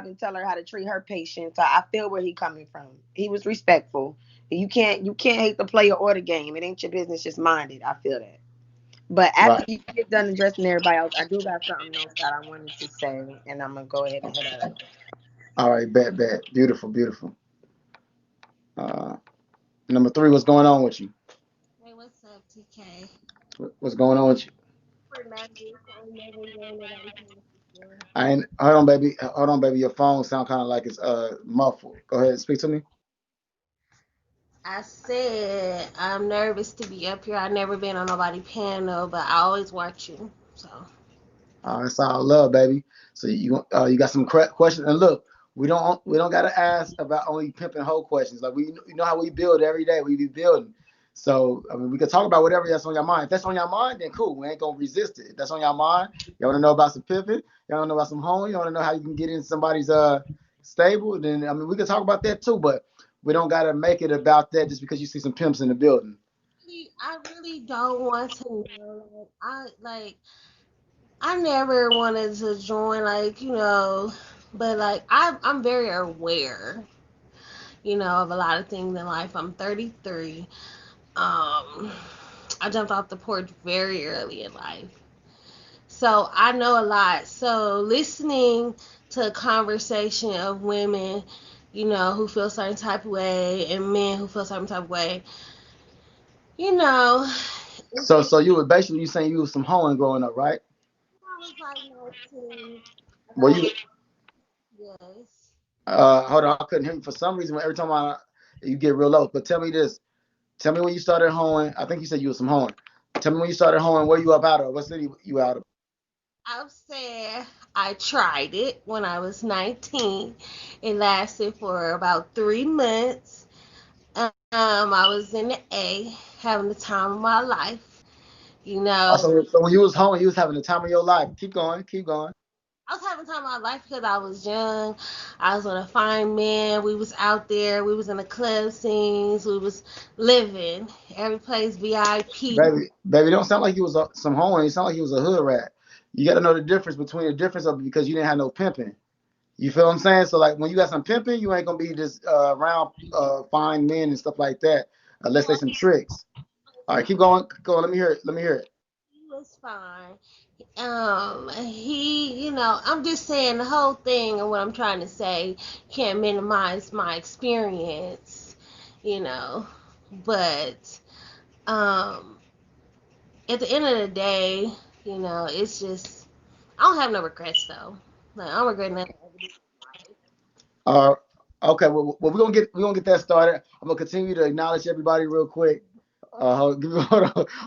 and tell her how to treat her patients. So I feel where he coming from. He was respectful. You can't hate the player or the game. It ain't your business, just mind it. I feel that. But after Right. you get done addressing everybody else, I do got something else that I wanted to say, and I'm gonna go ahead and hit up. All right, bet, bet. Beautiful, beautiful. Uh, number three, what's going on with you? Hey, what's up, TK? What's going on with you? For nervous. I ain't never known nobody panic before. I ain't. Hold on, baby. Hold on, baby. Your phone sound kind of like it's muffled. Go ahead and speak to me. I said I'm nervous to be up here. I never been on nobody panel, but I always watch you. So It's all love, baby. So you got some questions, and look, we don't gotta ask about only pimping hoe questions. Like you know how we build every day. We be building. So I mean, we can talk about whatever that's on your mind. If that's on your mind, then cool. We ain't gonna resist it. If that's on your mind, you want to know about some pimping. You want to know about some hoeing. You want to know how you can get in somebody's stable. Then I mean, we can talk about that too. But we don't gotta make it about that just because you see some pimps in the building. I really don't want to know. I never wanted to join, but I'm very aware, of a lot of things in life. I'm 33. I jumped off the porch very early in life. So I know a lot. So listening to a conversation of women, who feel a certain type of way and men who feel a certain type of way, you know, it's, So you were basically you saying you was some hoeing growing up, right? I was like 19. Were About, you yes. Hold on, I couldn't hear you for some reason. Every time you get real low. But tell me this. Tell me when you started hoeing. I think you said you was some hoeing. Tell me when you started hoeing. Where you up out of? What city you out of? I've said I tried it when I was 19. It lasted for about 3 months. I was in the A, having the time of my life. You know, So when you was hoeing, you was having the time of your life. Keep going. Keep going. I was having time of my life because I was young. I was with a fine man. We was out there. We was in the club scenes. We was living. Every place VIP. Baby, don't sound like you was some hoeing. You sound like you was a hood rat. You got to know the difference between the difference of because you didn't have no pimping. You feel what I'm saying? So like when you got some pimping, you ain't gonna be just around fine men and stuff like that unless they some tricks. All right, keep going. Keep going. Let me hear it. Let me hear it. He was fine. I'm just saying the whole thing and what I'm trying to say can't minimize my experience, you know. But um, at the end of the day, it's just I don't have no regrets though. Like I don't regret nothing I ever did in life. Uh, okay, well we're gonna get that started. I'm gonna continue to acknowledge everybody real quick. Hold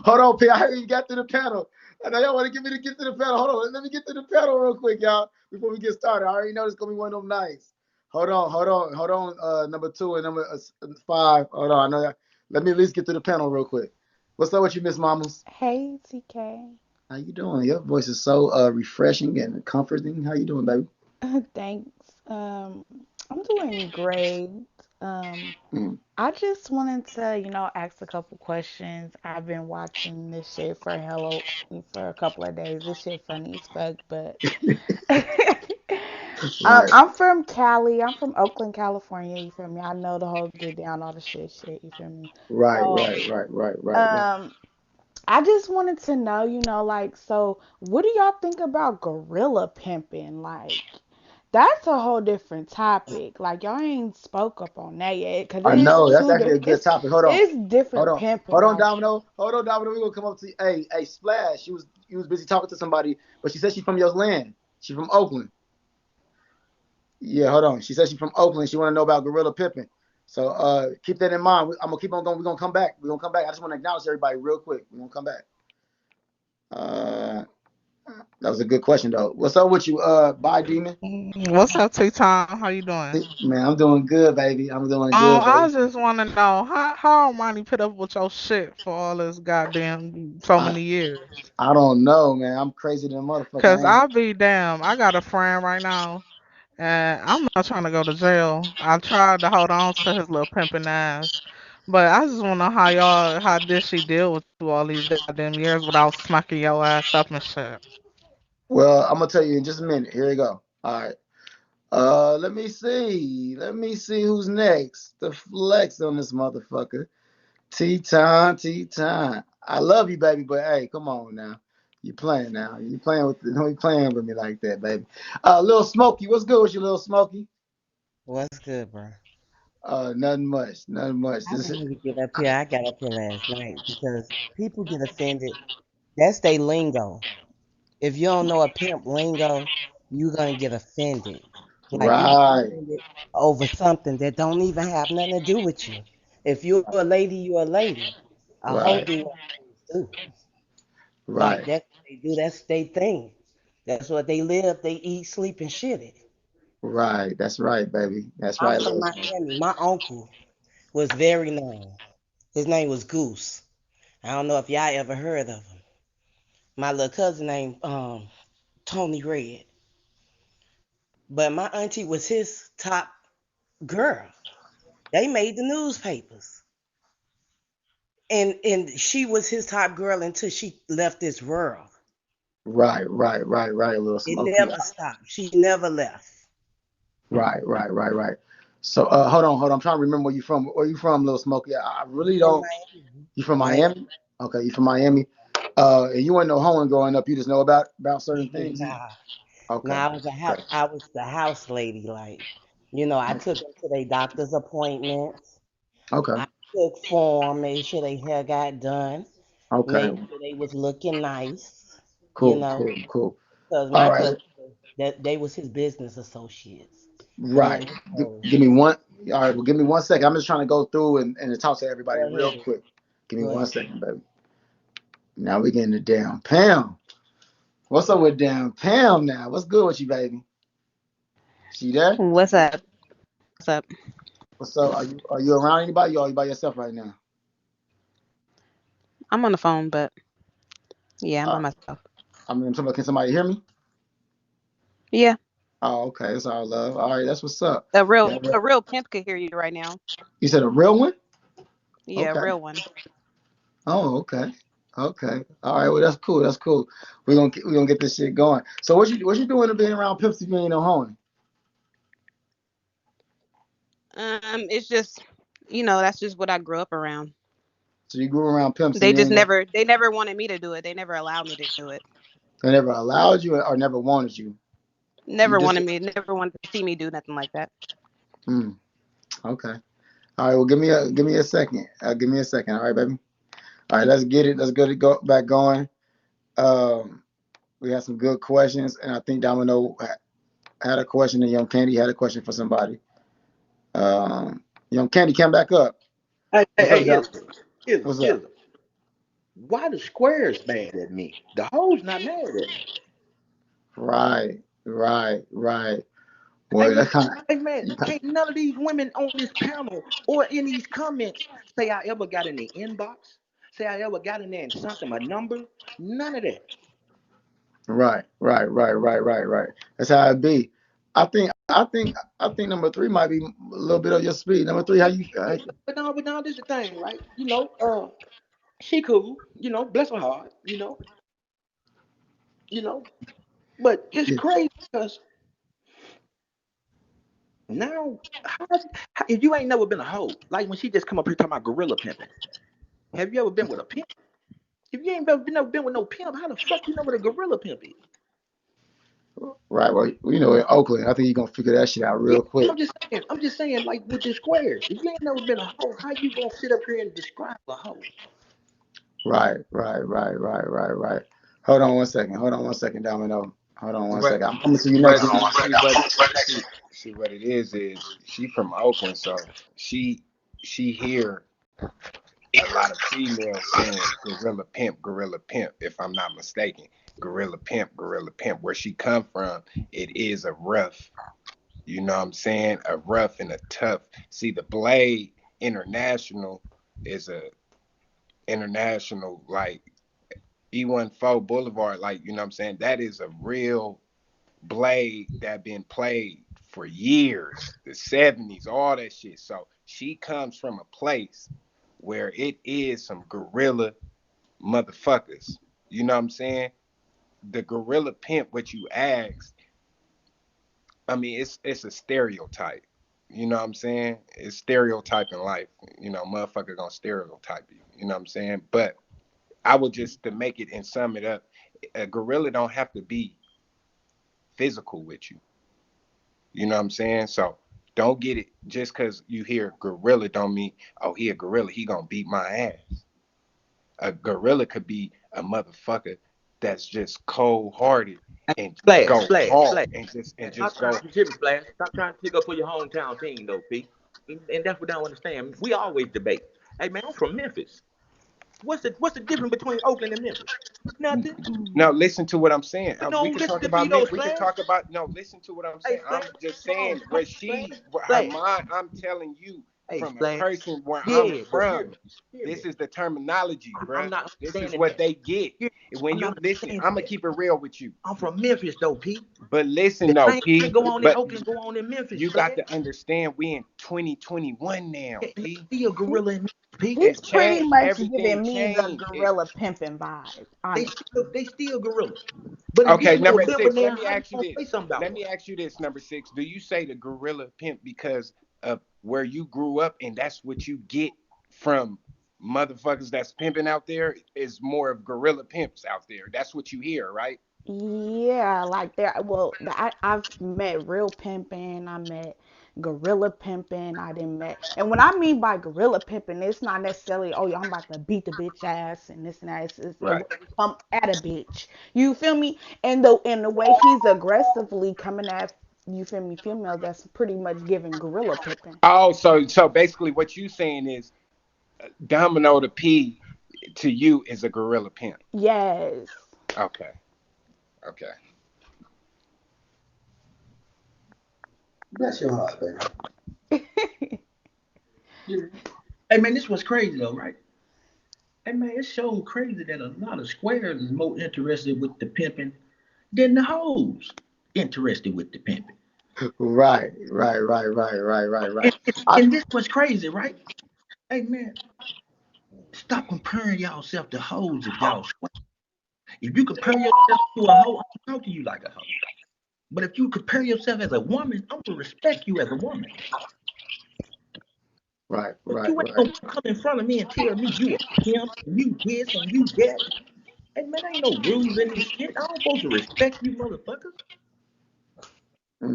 on, P. I heard you got to the panel. I know y'all want to get me to get to the panel. Hold on, let me get to the panel real quick, y'all, before we get started. I already know it's gonna be one of them nights. Hold on. Number two and number five. Hold on, I know. Let me at least get to the panel real quick. What's up with you, Miss Mamas? Hey, TK. How you doing? Your voice is so refreshing and comforting. How you doing, baby? Thanks. I'm doing great. Um, Mm. I just wanted to, ask a couple questions. I've been watching this shit for a couple of days. This shit funny as fuck, but Right, I'm from Cali. I'm from Oakland, California. You feel me? I know the whole get down, all the shit. You feel me? right, So, right, right, right, right, right. um, I just wanted to know, so what do y'all think about gorilla pimping? Like, that's a whole different topic. Like, y'all ain't spoke up on that yet, cause I it is know that's actually a good topic. Hold on, it's hold different on, pimping. hold on, Like, Domino. Hold on, Domino. We gonna come up to you. Hey, Splash. She was busy talking to somebody, but she said she's from your land. She's from Oakland. Yeah, hold on. She said she's from Oakland. She want to know about Gorilla Pippin. So keep that in mind. I'm gonna keep on going. We're gonna come back. We're gonna come back. I just want to acknowledge everybody real quick. We're gonna come back. Uh, that was a good question though. What's up with you, Bye Demon? What's up, T-Time? How you doing? Man, I'm doing good, baby. I'm doing good, I baby. just want to know how Armani put up with your shit for all this goddamn so I many years. I don't know, man. I'm crazy than a motherfucker. Cause I ain't. I'll be damn. I got a friend right now, and I'm not trying to go to jail. I tried to hold on to his little pimping ass, but I just want to know how did she deal with you all these goddamn years without smacking your ass up and shit. Well, I'm gonna tell you in just a minute. Here we go. All right. Let me see. Let me see who's next. The flex on this motherfucker. T-Time, T-Time. I love you, baby, but hey, come on now. You playing now. You playing with don't be playing with me like that, baby. Little Smokey, what's good with you, Little Smokey? What's good, bro? Nothing much. Nothing much. I wanted to get up here. I got up here last night because people get offended. That's their lingo. If you don't know a pimp lingo, you're gonna get offended. Like you get Right, offended over something that don't even have nothing to do with you. If you're a lady, you're a lady. A hoe right, do what hoes do. Like right, that's what they do. That's their thing. That's what they live. They eat, sleep, and shit it. right. That's right, baby. That's I'm right, from Little Smokey. Miami. My uncle was very known. His name was Goose. I don't know if y'all ever heard of him. My little cousin named Tony Red. But my auntie was his top girl. They made the newspapers. And she was his top girl until she left this world. Right, Little It Smokey. never stopped. She never left. Right. So, hold on. I'm trying to remember where you from. Where you from, Little Smokey? I really From don't. Miami. You from Miami. Miami? Okay, you from Miami. And you weren't no hoeing growing up. You just know about certain things. Nah. Okay, Nah, I was the house lady. Like, I took them to their doctor's appointments. okay, I took form, made sure their hair got done, okay. made sure they was looking nice, you Cool, know, cool, cool. because All my right, cousin that they was his business associates. Me right. and his hoes. Give me one. All right, well, give me 1 second. I'm just trying to go through and talk to everybody Go real ahead. quick. Give me Go one ahead. second, baby. Now we getting to damn Pam. What's up with damn Pam now? What's good with you, baby? She there? What's up? What's up? What's up? Are you around anybody? Or are you by yourself right now? I'm on the phone, but yeah, I'm by Uh, myself. can somebody hear me? Yeah, Oh, okay. It's all love. All right, that's what's up. a real Yeah, a real pimp could hear you right now. you said a real one? Yeah, a Okay. real one. Oh, okay. Okay. All right. Well, that's cool. That's cool. We're gonna get this shit going. So what you doing to being around pimps if you ain't no home? It's just, that's just what I grew up around. So you grew around pimps and They you just ain't never never wanted me to do it. They never allowed me to do it. they never allowed you or never wanted you. You Never just wanted me. Never wanted to see me do nothing like that. mm, okay. All right. Well, give me a second. Give me a second. All right, baby. All right. Let's get it. Let's get it go back going. Um, we had some good questions, and I think Domino had a question, and Young Candy had a question for somebody. Um, Young Candy, come back up. Hey, hey, What's up, hey, Dom? What's up? Ism. Why the squares mad at me? The hoes not mad at me. Right. Hey Well, man, that kind hey man, of can't none of these women on this panel or in these comments say I ever got in the inbox, say I ever got in there and sent them a number. None of that. right. That's how it be. I think number three might be a little bit of your speed. Number three, how you? Yeah, but now this is the thing, right? She cool, bless her heart, you know. But it's Yeah. crazy because now, if you ain't never been a hoe, like when she just come up here talking about gorilla pimping, have you ever been with a pimp? If you ain't never been with no pimp, how the fuck you know what a gorilla pimp is? Right. Well, in Oakland, I think you're gonna figure that shit out Yeah, real quick. I'm just saying, like with the squares. If you ain't never been a hoe, how you gonna sit up here and describe a hoe? Right. Hold on 1 second, Domino. Hold on one But second. I'm coming to you but next. see what it is she from Oakland, so she hear a lot of females saying gorilla pimp, if I'm not mistaken. Gorilla pimp. Where she come from, it is a rough, you know what I'm saying? A rough and a tough. See, the Blade International is a international like E14 Boulevard, like, you know what I'm saying? That is a real blade that been played for years, the 70s, all that shit. So she comes from a place where it is some gorilla motherfuckers. You know what I'm saying? The gorilla pimp, what you asked, I mean, it's a stereotype. You know what I'm saying? It's stereotyping life. You know, motherfucker gonna stereotype you. You know what I'm saying? But I would just to make it and sum it up, a gorilla don't have to be physical with you. You know what I'm saying? So don't get it just because you hear gorilla don't mean, oh, he a gorilla, he gonna beat my ass. A gorilla could be a motherfucker that's just cold hearted and Splash, go splash, hard splash. and Stop just trying go. to hear me, Splash. Stop trying to pick up for your hometown team, though, P. And that's what I don't understand. We always debate. Hey, man, I'm from Memphis. What's the difference between Oakland and Memphis? Nothing. Now listen to what I'm saying. We No, can listen talk to me about though, me. We can Splash. talk about no. Listen to what I'm Hey, saying. I'm Splash. just Hold saying on, what Splash. her Splash. mind. I'm telling you Hey, from a Splash. person where I'm Yeah, but hear from. me. Hear me. This is the terminology, I'm bruh. not This is understanding what that. they get. When I'm you not listen, understanding I'm gonna that. keep it real with you. I'm from Memphis, though, P. But listen The though, same thing P. go on in But Oakland, go on in Memphis, you got Splash. to understand we in 2021 now, Yeah, P. be a gorilla in Memphis, P. He's It's pretty changed. much Everything giving me the changed. gorilla pimping vibe, They honestly. still gorillas. But if you Okay, ain't no number six. billionaire, Let me how you ask you gonna this. say something about Let one? me ask you this. Number six. Do you say the gorilla pimp because of where you grew up and that's what you get from motherfuckers that's pimping out there? Is more of gorilla pimps out there? That's what you hear, right? Yeah, like there. Well, I've met real pimping. I met gorilla pimping. I didn't met, and what I mean by gorilla pimping, it's not necessarily, oh, I'm about to beat the bitch ass and this and that. It's the Right. way you come at a bitch. You feel me? And the way he's aggressively coming at, you feel me, females. That's pretty much giving gorilla pimping. Oh, so basically what you saying is Domino the P to you is a gorilla pimp. Yes. Okay. Okay. Bless your heart, baby. Hey man, this was crazy though, right? Hey man, it's so crazy that a lot of squares is more interested with the pimping than the hoes interested with the pimping. Right, right, right, right, right, right, And, right. and, I, and this was crazy, right? Hey man, stop comparing yourself to hoes if y'all square. If you compare yourself to a hoe, I'm gonna talk to you like a hoe. But if you compare yourself as a woman, I'm gonna respect you as a woman. right, But right, you ain't right. gonna come in front of me and tell me you a pimp, and you this and you that. Hey man, ain't no rules in this shit. I'm supposed to respect you, motherfuckers.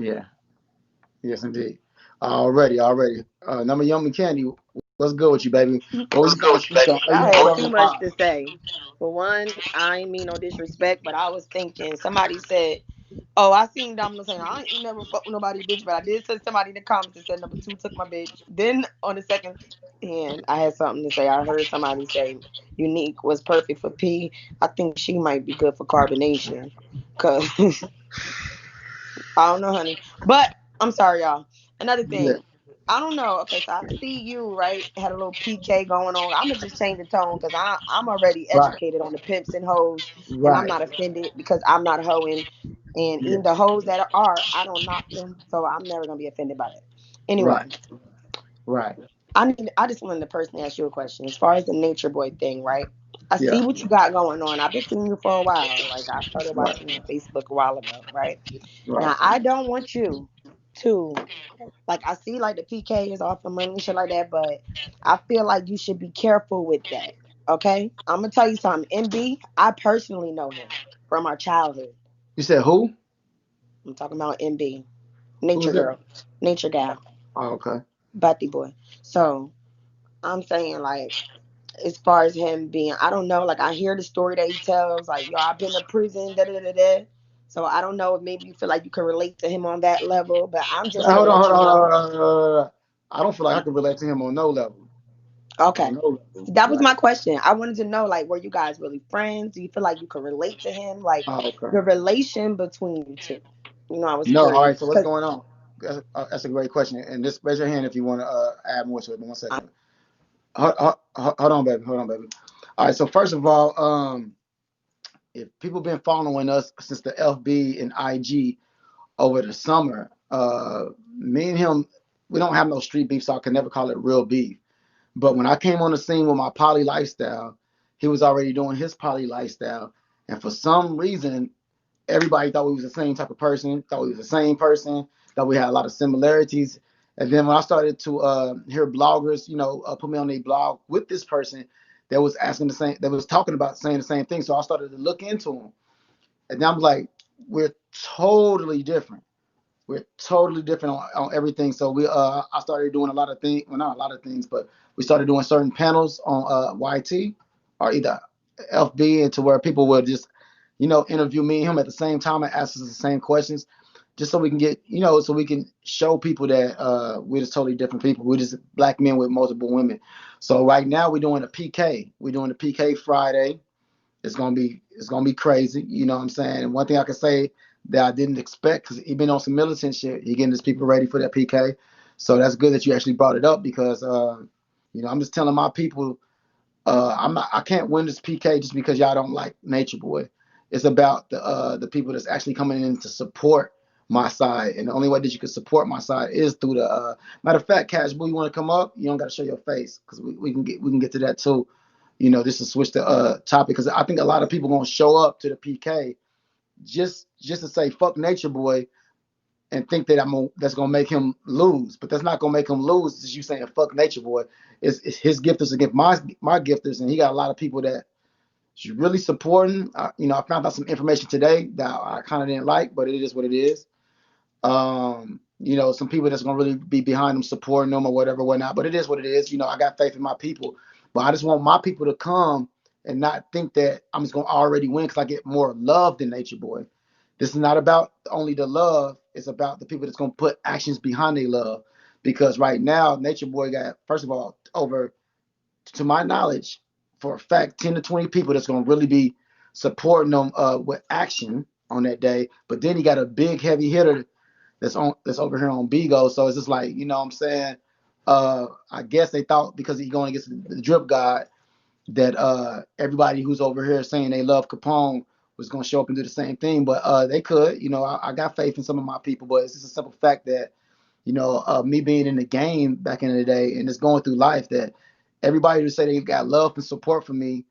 Yeah, yes, indeed. Already. Number Yummy Candy, what's good with you, baby? What was you gonna speak on? How you I feel had on too the much pod? to say. For one, I ain't mean no disrespect, but I was thinking somebody said, "Oh, I seen Domino saying I ain't never fuck with nobody, bitch," but I did say somebody in the comments that said number two took my bitch. Then on the second hand, I had something to say. I heard somebody say Unique was perfect for P. I think she might be good for carbonation, cause I don't know, honey. But I'm sorry, y'all. Another Yeah, thing. I don't know. Okay, so I see you, right? Had a little PK going on. I'm gonna just change the tone because I'm already right, educated on the pimps and hoes, and I'm right. not offended because I'm not a hoe, and Yeah, even the hoes that are, I don't knock them, so I'm never gonna be offended by that. right, Anyway, right. I just wanted to personally ask you a question as far as the Nature Boy thing, right? I see Yeah, what you got going on. I've been seeing you for a while. Like I started right, watching you on Facebook a while ago, right? right. Now I don't want you to like I see like the PK is off the money and shit like that, but I feel like you should be careful with that. Okay? I'm gonna tell you something. MB, I personally know him from our childhood. You said who? I'm talking about MB. Who's Nature that? girl. Nature gal. Oh, okay. Butty boy. So I'm saying like as far as him being, I don't know, like I hear the story that he tells, like, yo, I've been to prison, da da da da. So I don't know if maybe you feel like you can relate to him on that level, but I'm just gonna Hold on, let hold you on, hold on, know. hold on, hold on. I don't feel like I can relate to him on no level. On Okay. no level. That was Like, my question. I wanted to know, like, were you guys really friends? Do you feel like you could relate to him? Like, oh, okay. the relation between you two. I was No, all curious. right. So what's Because going on? That's a great question. And just raise your hand if you want to add more to it. But 1 second. Hold on, baby. Hold on, baby. All right. So first of all, if people been following us since the FB and IG over the summer, me and him, we don't have no street beef, so I can never call it real beef. But when I came on the scene with my poly lifestyle, he was already doing his poly lifestyle, and for some reason, everybody thought we was the same type of person, thought we was the same person. that we had a lot of similarities. And then when I started to hear bloggers, put me on their blog with this person that was asking the same, that was talking about saying the same thing. So I started to look into them, and then I'm like, we're totally different. We're totally different on everything. So I started doing a lot of things. Well, not a lot of things, but we started doing certain panels on YT or either FB, and to where people would just, interview me and him at the same time and ask us the same questions, just so we can get, so we can show people that we're just totally different people. We're just black men with multiple women. So right now we're doing a PK. We're doing a PK Friday. It's gonna be crazy. You know what I'm saying? And one thing I can say that I didn't expect, because he been on some militant shit. He getting his people ready for that PK. So that's good that you actually brought it up, because I'm just telling my people, I can't win this PK just because y'all don't like Nature Boy. It's about the people that's actually coming in to support my side, and the only way that you can support my side is through the matter of fact, Cash Boo, you want to come up? You don't got to show your face, because we can get to that too. Just to switch the topic, because I think a lot of people gonna show up to the PK just to say fuck Nature Boy and think that that's gonna make him lose, but that's not gonna make him lose. It's you saying fuck Nature Boy. It's his gifters against my gifters, and he got a lot of people that she's really supporting. I found out some information today that I kind of didn't like, but it is what it is. Some people that's gonna really be behind them, supporting them or whatnot. But it is what it is. I got faith in my people, but I just want my people to come and not think that I'm just gonna already win because I get more love than Nature Boy. This is not about only the love. It's about the people that's gonna put actions behind their love. Because right now, Nature Boy got, first of all, over, to my knowledge, for a fact, 10 to 20 people that's gonna really be supporting them with action on that day. But then he got a big heavy hitter that's over here on Bigo. So it's just like, what I'm saying, I guess they thought because he's going against the drip god that everybody who's over here saying they love Capone was going to show up and do the same thing. But they could. I got faith in some of my people, but it's just a simple fact that me being in the game back in the day and just going through life, that everybody who say they got love and support for me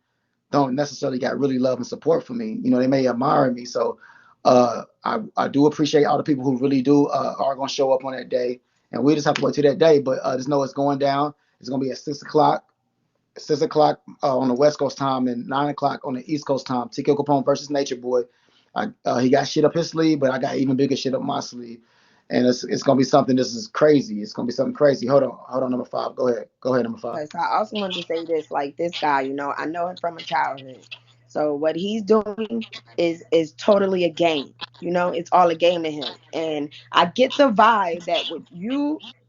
don't necessarily got really love and support for me. They may admire me. So I do appreciate all the people who really do are going to show up on that day, and we just have to wait till that day. But just know it's going down. It's going to be at 6:00 on the West Coast time and 9:00 on the East Coast time. T.K. Capone versus Nature Boy. He got shit up his sleeve, but I got even bigger shit up my sleeve, and it's going to be something. This is crazy. It's going to be something crazy. Hold on, number 5. Go ahead, number 5. Okay, so I also wanted to say this, like this guy, I know him from a childhood. So what he's doing is totally a game. It's all a game to him. And I get the vibe that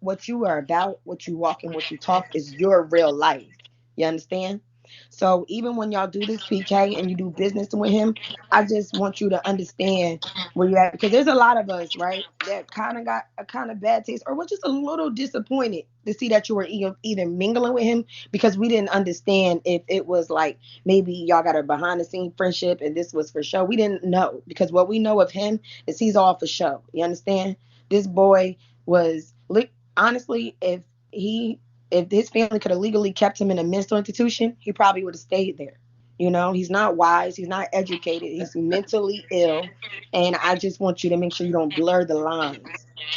what you are about, what you walk and what you talk is your real life. You understand? So even when y'all do this PK and you do business with him, I just want you to understand where you're at, because there's a lot of us, right, that kind of got a kind of bad taste, or we're just a little disappointed to see that you were either mingling with him, because we didn't understand if it was like maybe y'all got a behind the scene friendship and this was for show. We didn't know, because what we know of him is he's all for show. You understand? This boy was, honestly, if his family could have legally kept him in a mental institution, he probably would have stayed there. He's not wise. He's not educated. He's mentally ill. And I just want you to make sure you don't blur the lines.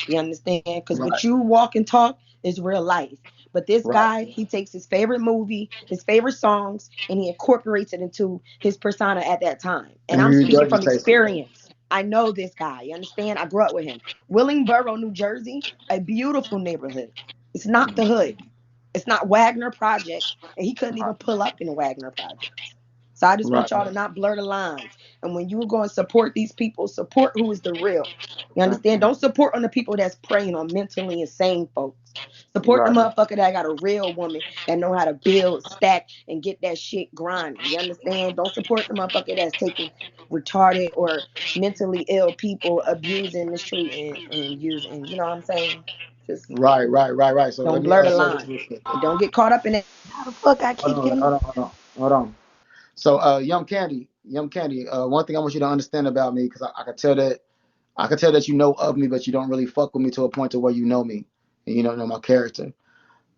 You understand? Because what you walk and talk is real life. But this guy, he takes his favorite movie, his favorite songs, and he incorporates it into his persona at that time. And I'm speaking from experience. I know this guy. You understand? I grew up with him. Willingboro, New Jersey, a beautiful neighborhood. It's not the hood. It's not Wagner Projects, and he couldn't even pull up in the Wagner Projects. So I just want y'all to not blur the lines. And when you go and support these people, support who is the real. You understand? Don't support on the people that's preying on mentally insane folks. Support the motherfucker that got a real woman that know how to build, stack, and get that shit grinding. You understand? Don't support the motherfucker that's taking retarded or mentally ill people, abusing, mistreating, and using. You know what I'm saying? Just right. So don't blur the line. And don't get caught up in it. How the fuck I keep getting... Hold on. So, Young Candy, one thing I want you to understand about me, because I can tell that you know of me, but you don't really fuck with me to a point to where you know me and you don't know my character.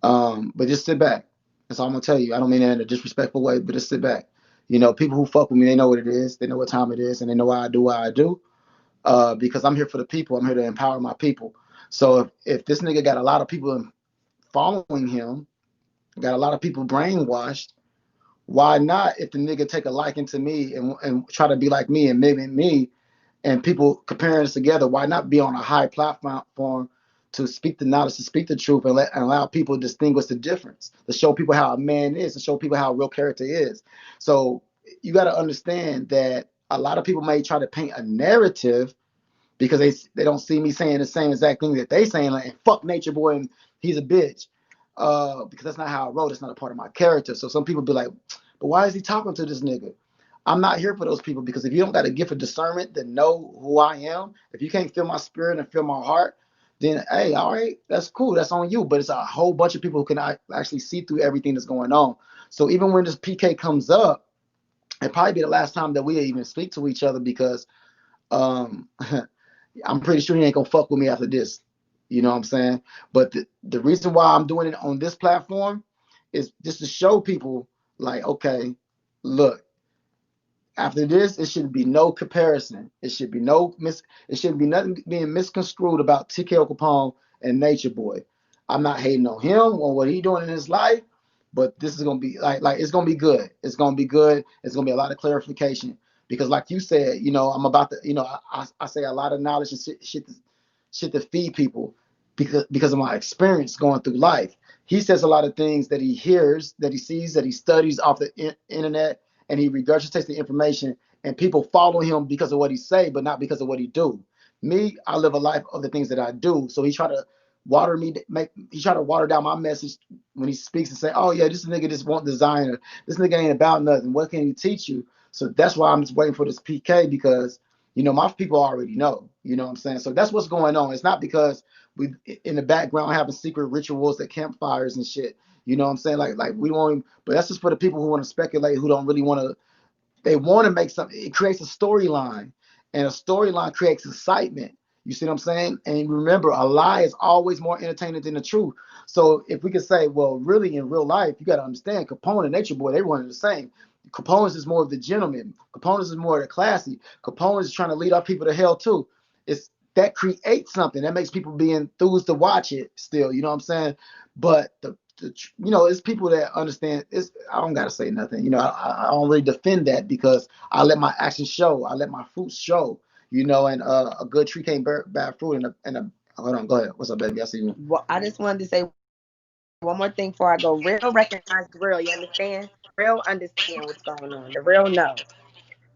But just sit back. That's all I'm gonna tell you. I don't mean that in a disrespectful way, but just sit back. People who fuck with me, they know what it is, they know what time it is, and they know why I do what I do. Because I'm here for the people. I'm here to empower my people. So if this nigga got a lot of people following him, got a lot of people brainwashed, why not, if the nigga take a liking to me and try to be like me and mimic me, and people comparing us together, why not be on a high platform to speak the knowledge, to speak the truth, and allow people to distinguish the difference, to show people how a man is, to show people how a real character is. So you got to understand that a lot of people may try to paint a narrative because they don't see me saying the same exact thing that they saying, like, fuck Nature Boy and he's a bitch. Because that's not how I wrote. It's not a part of my character. So some people be like, but why is he talking to this nigga? I'm not here for those people, because if you don't got a gift of discernment to know who I am, if you can't feel my spirit and feel my heart, then hey, all right, that's cool. That's on you. But it's a whole bunch of people who can actually see through everything that's going on. So even when this PK comes up, it'll probably be the last time that we even speak to each other, because I'm pretty sure he ain't gonna fuck with me after this. You know what I'm saying? But the reason why I'm doing it on this platform is just to show people, like, okay, look, after this, it should be no comparison. It should be it shouldn't be nothing being misconstrued about TK Capone and Nature Boy. I'm not hating on him or what he's doing in his life, but this is gonna be like it's gonna be good. It's gonna be good. It's gonna be a lot of clarification, because, like you said, I'm about to, I say a lot of knowledge and shit to feed people because of my experience going through life. He says a lot of things that he hears, that he sees, that he studies off the internet, and he regurgitates the information, and people follow him because of what he say, but not because of what he do. Me, I live a life of the things that I do. So he try to water down my message when he speaks and say, oh yeah, this nigga just want design, or this nigga ain't about nothing. What can he teach you? So that's why I'm just waiting for this PK, because my people already know. You know what I'm saying? So that's what's going on. It's not because we in the background having secret rituals at campfires and shit. You know what I'm saying? Like we won't. But that's just for the people who want to speculate, who don't really want to. They want to make something. It creates a storyline, and a storyline creates excitement. You see what I'm saying? And remember, a lie is always more entertaining than the truth. So if we could say, well, really in real life, you got to understand, Capone and Nature Boy, everyone is the same. Capone is more of the gentleman. Capone is more of the classy. Capone is trying to lead our people to hell too. It's that creates something that makes people be enthused to watch it still. You know what I'm saying? But it's people that understand. I don't gotta say nothing. I don't really defend that, because I let my actions show. I let my fruits show. And a good tree can't bear bad fruit. Hold on, go ahead. What's up, baby? I see you. Well, I just wanted to say one more thing before I go. Real recognize the real. You understand? Real understand what's going on. The real know.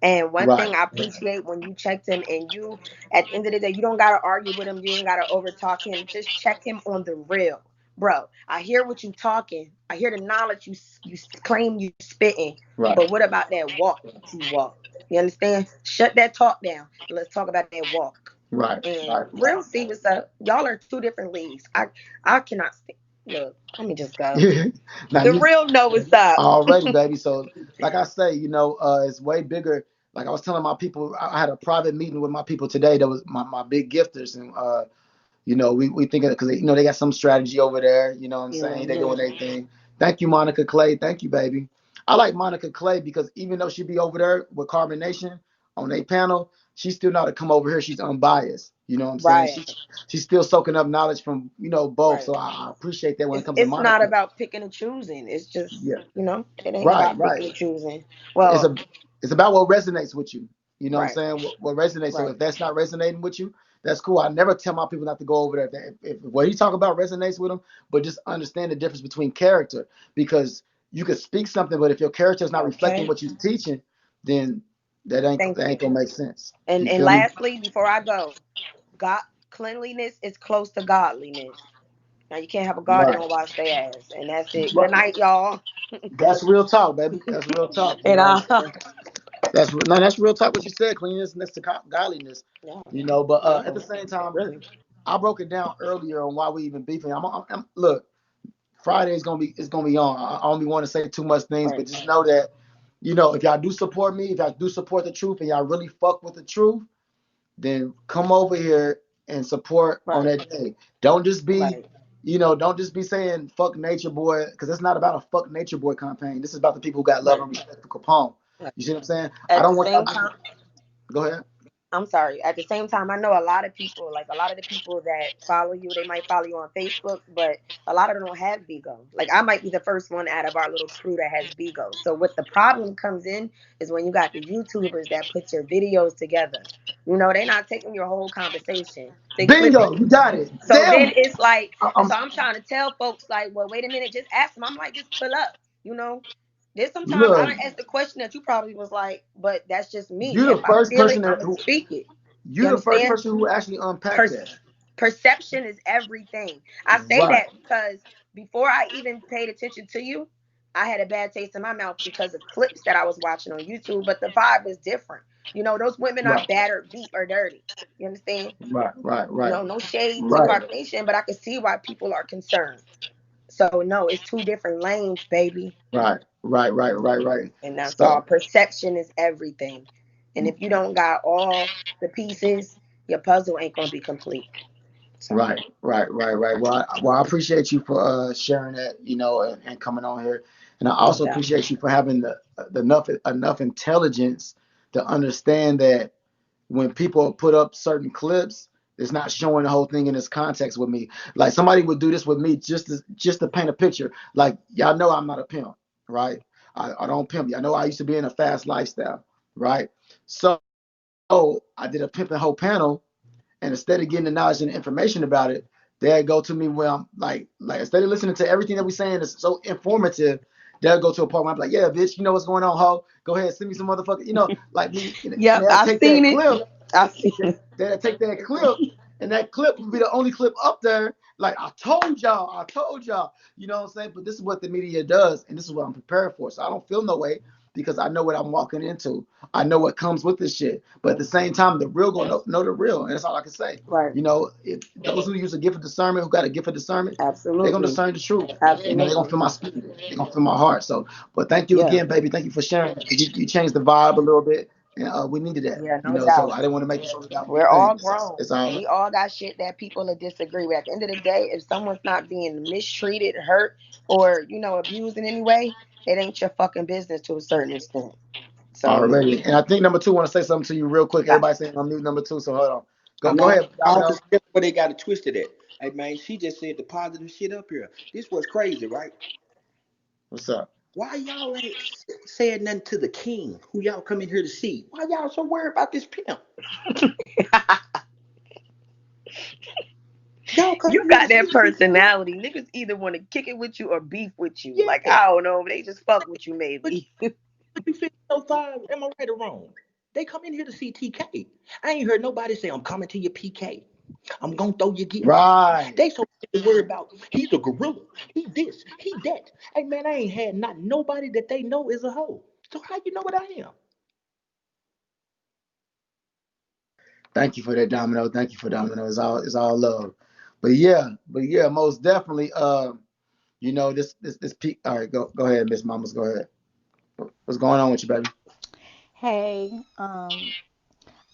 And one Right. thing I appreciate when you checked him, and you, at the end of the day, you don't gotta argue with him. You ain't gotta overtalk him. Just check him on the real, bro. I hear what you talking. I hear the knowledge you claim you spitting. Right. But what about that walk that you walk? You understand? Shut that talk down. Let's talk about that walk. Right. And Right. real see what's up. Y'all are two different leagues. I cannot stand. Look, let me just go. Now The real know what's up. already, baby. So, like I say, it's way bigger. Like I was telling my people, I had a private meeting with my people today. That was my big gifters, and we thinking, because they got some strategy over there. You know what I'm saying? They doing their thing. Thank you, Monica Clay. Thank you, baby. I like Monica Clay because even though she be over there with Carbon Nation on a panel, she still know how to come over here. She's unbiased. You know what I'm saying? Right. She's still soaking up knowledge from both. Right. So I appreciate that when it comes to It's Monica. not about picking and choosing. It's just, Yeah. it ain't Right. about Right. picking and choosing. It's Well, it's about what resonates with you. You know what I'm right, saying? What resonates. So right. if that's not resonating with you, that's cool. I never tell my people not to go over there. If what he talk about resonates with them, but just understand the difference between character, because you could speak something, but if your character is not reflecting Okay. what you're teaching, then that ain't Thank you. gonna make sense. And You and feel me? lastly, before I go, God cleanliness is close to godliness. Now you can't have a God that Right. don't wash their ass. And that's it. Good Right. night, y'all. That's real talk, baby. That's real talk. You And know what I'm saying? That's real talk. What you said, cleanliness next to godliness. yeah, But at the no, same time, really. I broke it down earlier on why we even beefing. Look, Friday is gonna be on. I don't want to say too much things, but Right. just know that, if y'all do support me, if y'all do support the truth, and y'all really fuck with the truth, then come over here and support on Right. that day. Don't just be, Right. don't just be saying fuck Nature Boy, because it's not about a fuck Nature Boy campaign. This is about the people who got love Right. and respect for Capone. Right. You see what I'm saying? I At the don't want y'all same to time, go ahead. I'm sorry. At the same time, I know a lot of people, like a lot of the people that follow you, they might follow you on Facebook, but a lot of them don't have Bigo. Like I might be the first one out of our little crew that has Bigo. So what the problem comes in is when you got the YouTubers that put your videos together. You know, they're not taking your whole conversation. They clip it. Bingo, you got it. So Damn. then it's like, I'm, so I'm trying to tell folks like, well, wait a minute, just ask them. I'm like, just pull up, you know. There's sometimes I look, don't ask the question that you probably was like, but that's just me. you're If the I first feel it, person I'm gonna who speak it. You you're the first understand? person who actually unpacked that. Perception is everything. I say Right. that because before I even paid attention to you, I had a bad taste in my mouth because of clips that I was watching on YouTube, but the vibe was different. You know, those women aren't Right. battered, beat, or dirty. You understand? Right. No shade to Right. Carter Nation, but I can see why people are concerned. So no, it's two different lanes, baby. Right. And that's all. So Perception is everything. And if you don't got all the pieces, your puzzle ain't gonna be complete. So. right. Well, I appreciate you for sharing that, and coming on here, and I also appreciate you for having the enough intelligence to understand that when people put up certain clips, it's not showing the whole thing in its context with me. Like somebody would do this with me just to paint a picture. Like y'all know I'm not a pimp, right? I don't pimp. Y'all know I used to be in a fast lifestyle, right? So I did a pimp and hoe panel, and instead of getting the knowledge and the information about it, they'll go to me where I'm like instead of listening to everything that we're saying is so informative, they'll go to a part where I'm like, yeah, bitch, you know what's going on, ho? Go ahead, send me some motherfucker, like me. Yep, They'll I've take seen that it. clip. I've seen it. They'll take that clip, and that clip will be the only clip up there. Like I told y'all. You know what I'm saying? But this is what the media does, and this is what I'm prepared for. So I don't feel no way because I know what I'm walking into. I know what comes with this shit. But at the same time, the real gonna know the real, and that's all I can say. Right. If those who use a gift of discernment, who got a gift of discernment, Absolutely. they're gonna discern the truth. Absolutely. They're gonna feel my spirit. They're gonna feel my heart. So, but thank you again, baby. Thank you for sharing. You changed the vibe a little bit. And we needed that. Yeah, no So doubt. I didn't want to make sure that We're all grown. It's all. We all got shit that people will disagree with. At the end of the day, if someone's not being mistreated, hurt, or abused in any way, it ain't your fucking business to a certain extent. So already. And I think number two want to say something to you real quick. Everybody saying I'm mute number two, so hold on. Go ahead. Where they got it twisted at. Hey man, she just said the positive shit up here. This was crazy, right? What's up? Why y'all ain't saying nothing to the king who y'all come in here to see? Why y'all so worried about this pimp? You got that personality. Niggas either want to kick it with you or beef with you. Yeah. Like, I don't know, but they just fuck with you maybe. You feel so far? Am I right or wrong? They come in here to see TK. I ain't heard nobody say, I'm coming to your PK. I'm going to throw your gift. Right. They so worried about, he's a gorilla. He this, he that. Hey, man, I ain't had not nobody that they know is a hoe. So how you know what I am? Thank you for that, Domino. Thank you for Domino. It's all love. But yeah, most definitely. This peak. All right, go ahead, Miss Mamas. Go ahead. What's going on with you, baby? Hey,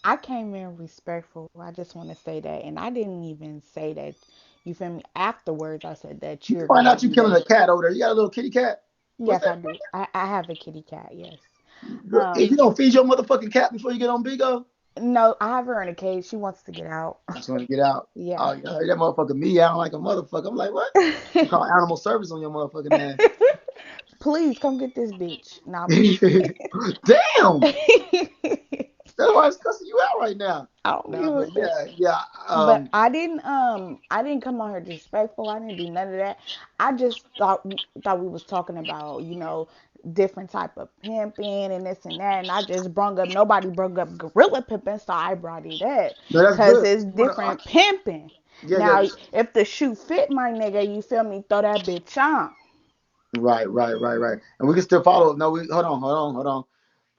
I came in respectful. I just want to say that, and I didn't even say that. You feel me? Afterwards, I said that you're. Why not you killing a cat over there? You got a little kitty cat? Yes, I do. I have a kitty cat. Yes. If you don't feed your motherfucking cat before you get on Bigo. No, I have her in a cage. She wants to get out. She's want to get out. Yeah. Oh, you heard that motherfucker meow like a motherfucker. I'm like, what? You call animal service on your motherfucking ass. Please come get this bitch. Nah, damn. That's why it's cussing you out right now. But I didn't come on here disrespectful. I didn't do none of that. I just thought we was talking about, different type of pimping and this and that, and I just nobody brung up gorilla pimping, so I brought it up because it's different pimping. Now, if the shoe fit, my nigga, you feel me? Throw that bitch on. Right. And we can still follow. No, hold on.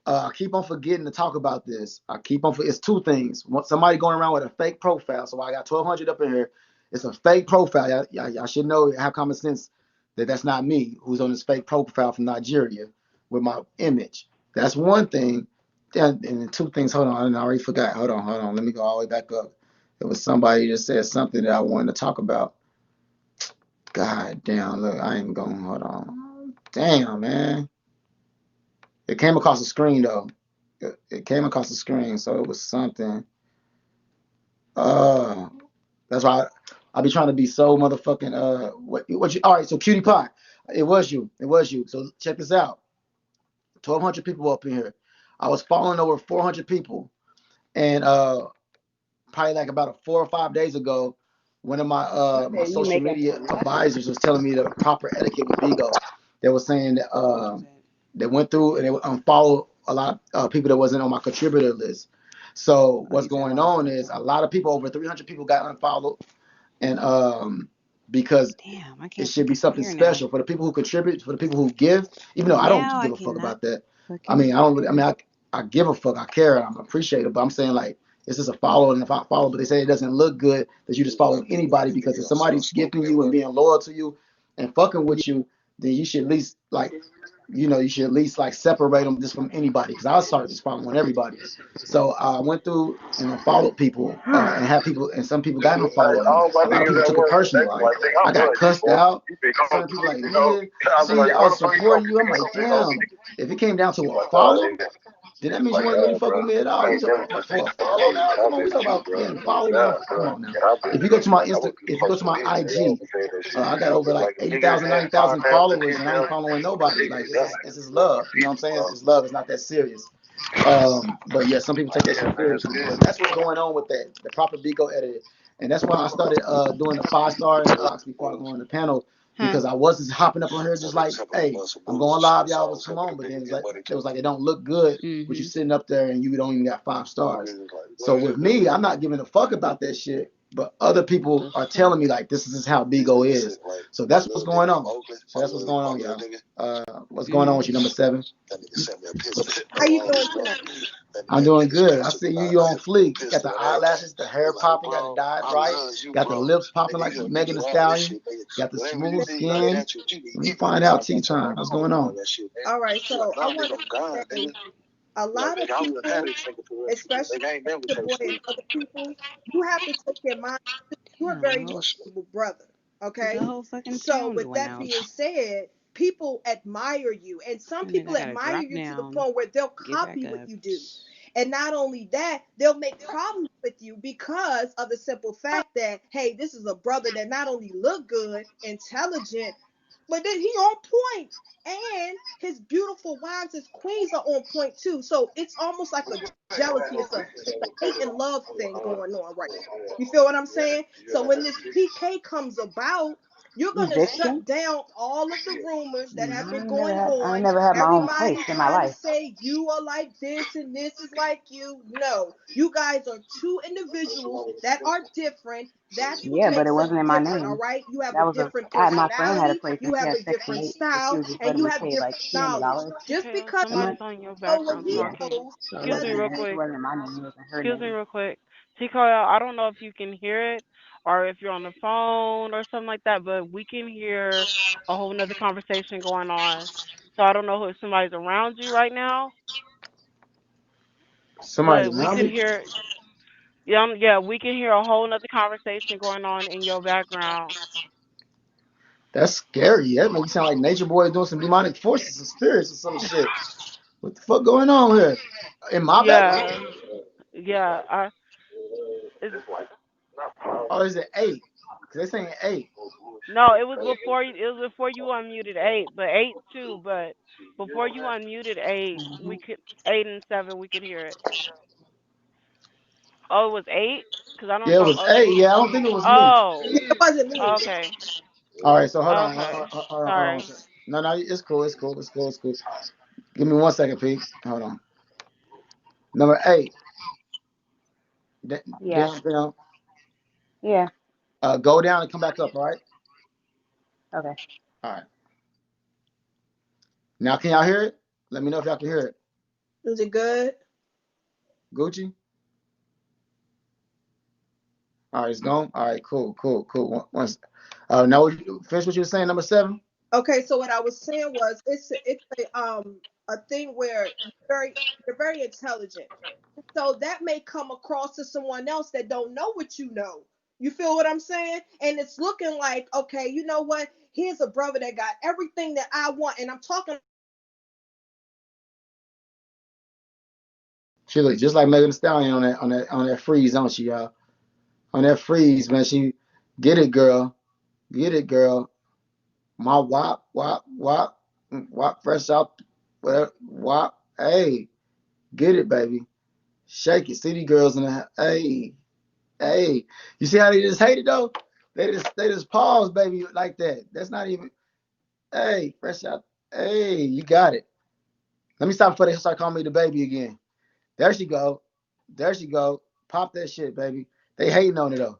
I keep on forgetting to talk about this. It's two things. Somebody going around with a fake profile. So I got 1,200 up in here. It's a fake profile. Y'all should know, have common sense that that's not me who's on this fake profile from Nigeria with my image. That's one thing. And two things. Hold on. I already forgot. Hold on. Let me go all the way back up. There was somebody that said something that I wanted to talk about. God damn. Look, I ain't going. Hold on. Damn, man. It came across the screen though. It came across the screen, so it was something. That's why I be trying to be so motherfucking what you all right, so Cutie Pie. It was you. So check this out. 1,200 people up in here. I was following over 400 people. And probably like about 4 or 5 days ago, one of my social media advisors was telling me the proper etiquette with Bigo. They were saying that they went through and they unfollowed a lot of people that wasn't on my contributor list. So what's going on is a lot of people, over 300 people, got unfollowed, and because it should be something special for the people who contribute, for the people who give. Even though I don't give a fuck about that. I mean, I don't really. I mean, I give a fuck. I care. I'm appreciative. But I'm saying, like, this is a follow, and if I follow, but they say it doesn't look good that you just follow anybody, because if somebody's gifting you and being loyal to you and fucking with you, then you should at least separate them just from anybody. Because I started just following everybody. So I went through and followed people, and some people got unfollowed. A lot of people took it personally. Like, I got cussed out. Some people like, nigga, see, I was supporting you. I'm like, damn. If it came down to a follow, then that means you weren't really fucking with me at all. You talking about for a follow now? Come on, we talking about getting followed. Come on now. If you go to my IG, I got over like 80,000, 90,000 followers, and I ain't following nobody. Like, it's just love. You know what I'm saying? It's just love. It's not that serious. But yeah, some people take that shit seriously. But that's what's going on with that, the proper Bigo edit. And that's why I started doing the 5-star inbox before I go on the panel. Because I was just hopping up on here just like, hey, I'm going live, y'all was come on, but then it was like it don't look good with you sitting up there and you don't even got 5 stars. So with me, I'm not giving a fuck about that shit, but other people are telling me like this is how Bigo is. So that's what's going on. Y'all. What's going on with you, number 7? How you doing tonight? I'm doing good. I see you on fleek. You got the eyelashes, the hair popping, got it dyed right. Got the lips popping like Megan Thee Stallion. Got the smooth skin. Let me find out tea time. What's going on? All right, so I want to say a lot of people, especially the boy and other people, you have to take in mind you're a very valuable brother. Okay? So with that being said, people admire you, and some people admire you to the point where they'll copy what you do. And not only that, they'll make problems with you because of the simple fact that, hey, this is a brother that not only look good, intelligent, but then he on point. And his beautiful wives, his queens, are on point too. So it's almost like a jealousy. It's a hate and love thing going on right now. You feel what I'm saying? So when this PK comes about, you're gonna shut down all of the rumors that have been going on. I never had my own place in my life. Say you are like this and this is like you. No, you guys are two individuals that are different. That's what makes but it wasn't in my different, name. all right? You have That a was different my friend had a personality, place you have a different style, and you have different knowledge. Just because you know what he knows Excuse me real quick. It wasn't my name. It wasn't her Excuse me name. real quick. Tikoya, I don't know if you can hear it or if you're on the phone or something like that, but we can hear a whole nother conversation going on. So I don't know if somebody's around you right now, Somebody's but we around could me? hear, yeah, we can hear a whole nother conversation going on in your background. That's scary. That makes me sound like Nature Boy doing some demonic forces and spirits or some shit. What the fuck going on here? In my background? Yeah, it's, Oh, is it 8? Because they're saying 8. no, it was before you. It was before you unmuted 8, but 8 too. But before you unmuted 8, we could 8 and 7. We could hear it. Oh, it was 8. Cause I don't Yeah, it know. was 8. Yeah, I don't think it was me. Oh, it wasn't me. okay, All right, so hold on. okay. Hold on. Sorry. No, it's cool. Give me 1 second, Pete. Hold on. Number 8. Down. Yeah. Go down and come back up, all right? Okay. All right. Now, can y'all hear it? Let me know if y'all can hear it. Is it good? Gucci? All right, it's gone. All right, cool. Now, finish what you were saying, number 7? Okay, so what I was saying was it's a thing where you're very intelligent. So that may come across to someone else that don't know what you know. You feel what I'm saying? And it's looking like, okay, you know what? Here's a brother that got everything that I want, and I'm talking. She look just like Megan Thee Stallion on that freeze, don't she, y'all? on that freeze, man. She get it, girl. Get it, girl. My wop, fresh out, whatever, wop. Hey, get it, baby. Shake it. City girls in the hey. You see how they just hate it though? They just pause, baby, like that. That's not even. Hey, fresh out. Hey, you got it. Let me stop before they start calling me the baby again. There she go. There she go. Pop that shit, baby. They hating on it though.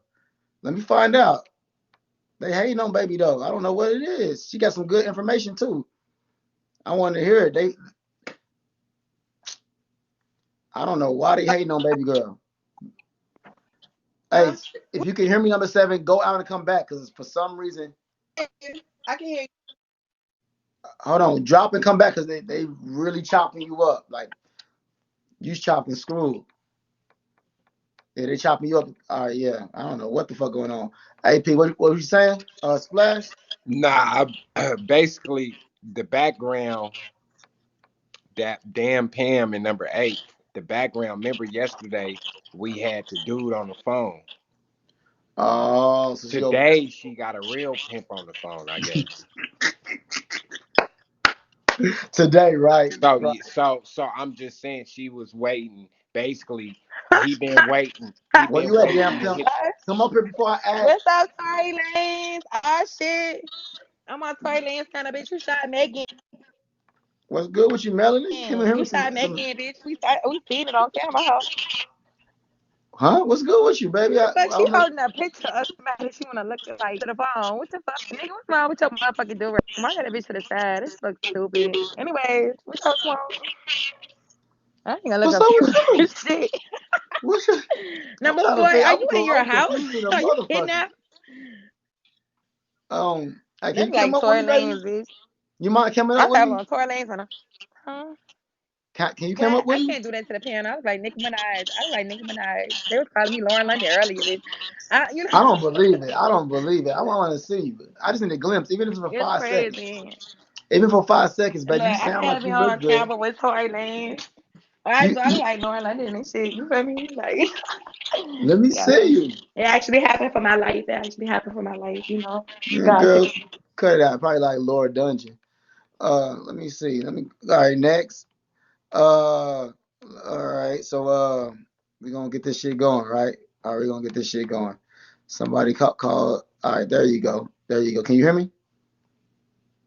Let me find out. They hating on baby though. I don't know what it is. She got some good information too. I want to hear it. I don't know why they hating on baby girl. Hey, if you can hear me, number 7, go out and come back because for some reason. I can hear you. Hold on, drop and come back because they really chopping you up. Like you chopping screw. Yeah, they chopping you up. All right, yeah. I don't know what the fuck going on. AP, what were you saying? Splash? Nah, basically the background, that damn Pam in number 8, the background. Remember yesterday we had the dude on the phone. Oh, so today she got a real pimp on the phone, I guess. Today, right? So I'm just saying she was waiting. Basically, he been waiting. He Where been you at, waiting damn to pimp? hit. Come up here before I ask. What's up, Tory Lanez? Oh shit. I'm on Tory Lanez kind of bitch. You shot Megan. What's good with you, Melanie? You shot Megan, bitch. We seen it on camera, huh? Huh? What's good with you, baby? But she holding a picture of somebody she wanna look at like to the phone. What the fuck, nigga? What's wrong with your motherfucking do? Why got a bitch to the side? This looks stupid. Anyways, what's up, wrong? I ain't gonna look up you. Shit. What's your Number 4, are you in your house? Are you kidnapped? Can That's you like come up Tory with me, baby? Lanez, bitch. You mind coming I up with have me? on Tory Lanez on her. Huh? Can you come up with I me? can't do that to the piano. I was like Nicki Minaj. I was like Nicki Minaj. They was calling me Lauren London earlier, bitch. I don't believe it. I don't believe it. I want to see you. I just need a glimpse, even if it's for it's 5 crazy. seconds. Even for 5 seconds, baby. Look, You sound I like be you on look good. camera with Tory Lanez. I look like Lauren London and shit. You feel me? Like, let me see you. It actually happened for my life. You know. Girl, cut it out. Probably like Laura Dungeon. Let me see. All right, next. All right. So we're gonna get this shit going, right? All right, we're gonna get this shit going. Somebody call. All right, there you go. There you go. Can you hear me?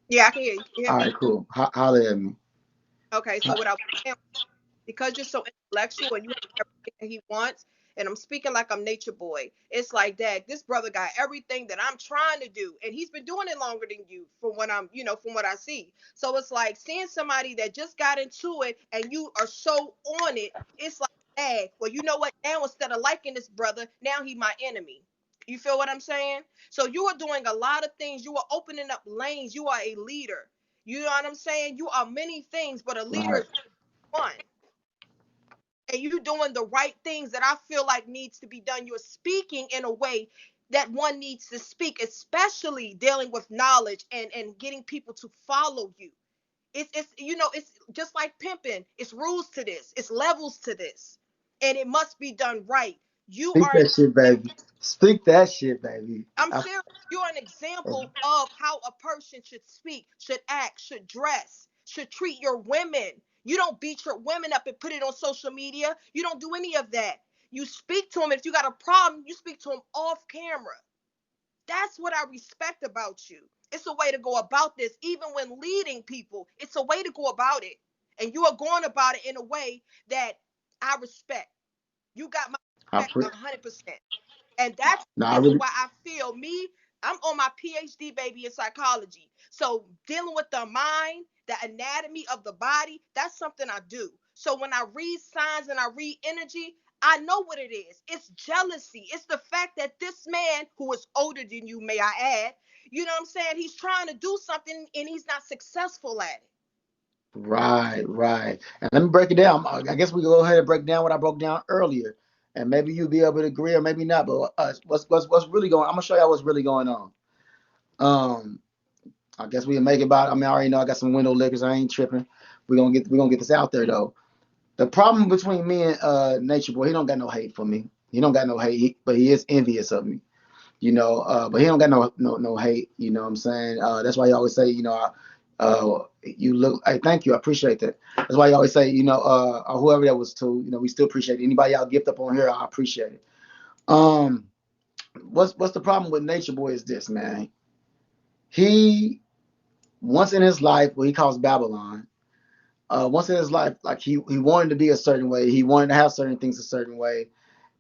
Yeah, I can hear you. All right, cool. Holler at me. Okay, so what I was saying, because you're so intellectual and you have everything that he wants, and I'm speaking like I'm nature boy. It's like that. This brother got everything that I'm trying to do, and he's been doing it longer than you, from what I see. So it's like seeing somebody that just got into it, and you are so on it. It's like, hey, well, you know what? Now instead of liking this brother, now he my enemy. You feel what I'm saying? So you are doing a lot of things. You are opening up lanes. You are a leader. You know what I'm saying? You are many things, but a leader is one. And you doing the right things that I feel like needs to be done. You're speaking in a way that one needs to speak, especially dealing with knowledge and getting people to follow you. It's just like pimping. It's rules to this. It's levels to this. And it must be done right. Speak that shit, baby. Speak that shit, baby. I'm serious. You're an example of how a person should speak, should act, should dress, should treat your women. You don't beat your women up and put it on social media. You don't do any of that. You speak to them. If you got a problem, you speak to them off camera. That's what I respect about you. It's a way to go about this. Even when leading people, it's a way to go about it. And you are going about it in a way that I respect. You got my respect 100%. And that's why I feel I'm on my PhD, baby, in psychology. So dealing with the mind, the anatomy of the body, that's something I do. So when I read signs and I read energy, I know what it is. It's jealousy. It's the fact that this man, who is older than you, may I add, you know what I'm saying? He's trying to do something and he's not successful at it. Right. And let me break it down. I guess we can go ahead and break down what I broke down earlier. And maybe you'll be able to agree or maybe not. But what's really going on? I'm gonna show y'all what's really going on. I guess we can make it about. I already know I got some window liquors. I ain't tripping. We're gonna get this out there though. The problem between me and Nature Boy, he don't got no hate for me. He don't got no hate, but he is envious of me. But he don't got no hate. You know what I'm saying? That's why he always say, you look. Hey, thank you. I appreciate that. That's why you always say, or whoever that was too. We still appreciate it. Anybody y'all gift up on here, I appreciate it. What's the problem with Nature Boy is this, man. He once in his life, what he calls Babylon. Once in his life, like he wanted to be a certain way. He wanted to have certain things a certain way.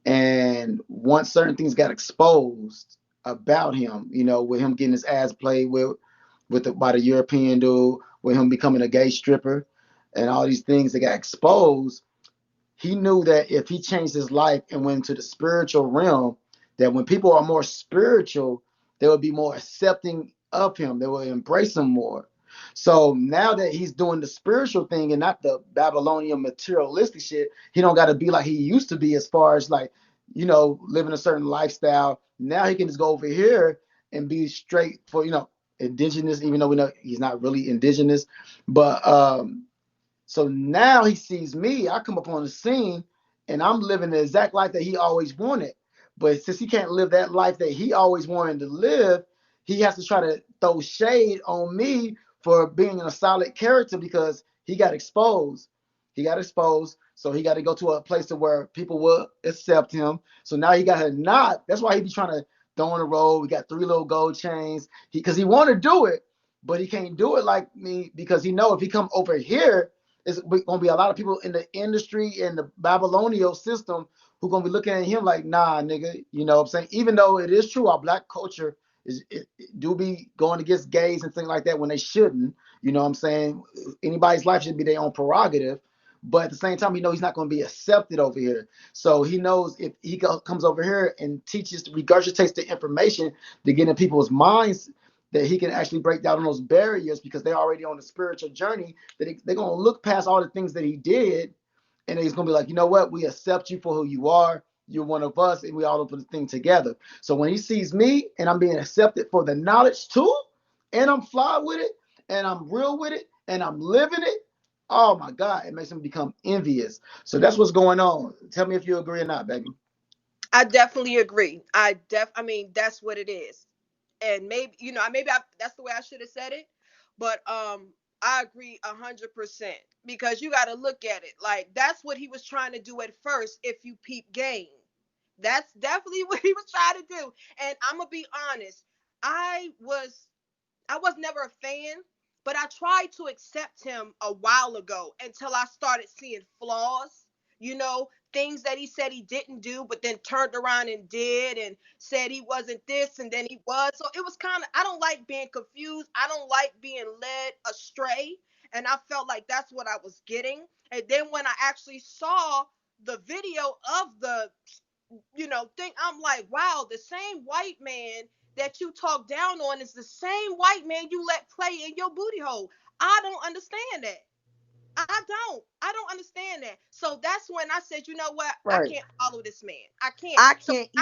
And once certain things got exposed about him, with him getting his ass played by the European dude, with him becoming a gay stripper, and all these things that got exposed, he knew that if he changed his life and went into the spiritual realm, that when people are more spiritual, they would be more accepting of him. They will embrace him more. So now that he's doing the spiritual thing and not the Babylonian materialistic shit, he don't got to be like he used to be as far as like, living a certain lifestyle. Now he can just go over here and be straight for, indigenous, even though we know he's not really indigenous. But so now he sees me, I come up on the scene and I'm living the exact life that he always wanted. But since he can't live that life that he always wanted to live, he has to try to throw shade on me for being a solid character because he got exposed. So he got to go to a place to where people will accept him. So now he got to knock. That's why he be trying to throw on the road. We got 3 little gold chains. Because he want to do it, but he can't do it like me because he know if he come over here, it's going to be a lot of people in the industry and the Babylonian system who going to be looking at him like, nah, nigga. You know what I'm saying? Even though it is true, our black culture it do be going against gays and things like that when they shouldn't. You know what I'm saying? Anybody's life should be their own prerogative. But at the same time, he's not going to be accepted over here. So he knows if he comes over here and regurgitates the information to get in people's minds, that he can actually break down those barriers because they're already on the spiritual journey, that they're going to look past all the things that he did. And he's going to be like, you know what? We accept you for who you are. You're one of us, and we all put the thing together. So when he sees me and I'm being accepted for the knowledge too, and I'm fly with it, and I'm real with it, and I'm living it, oh my God, it makes him become envious. So that's what's going on. Tell me if you agree or not, baby. I definitely agree. I mean, that's what it is. And maybe, that's the way I should have said it. But I agree 100% because you got to look at it. Like, that's what he was trying to do at first. If you peep game, that's definitely what he was trying to do. And I'm going to be honest. I was never a fan, but I tried to accept him a while ago until I started seeing flaws, things that he said he didn't do, but then turned around and did and said he wasn't this and then he was. So it was kind of, I don't like being confused. I don't like being led astray. And I felt like that's what I was getting. And then when I actually saw the video of the, thing, I'm like, wow, the same white man that you talk down on is the same white man you let play in your booty hole. I don't understand that. I don't understand that. So that's when I said, you know what? Right. I can't follow this man. I can't.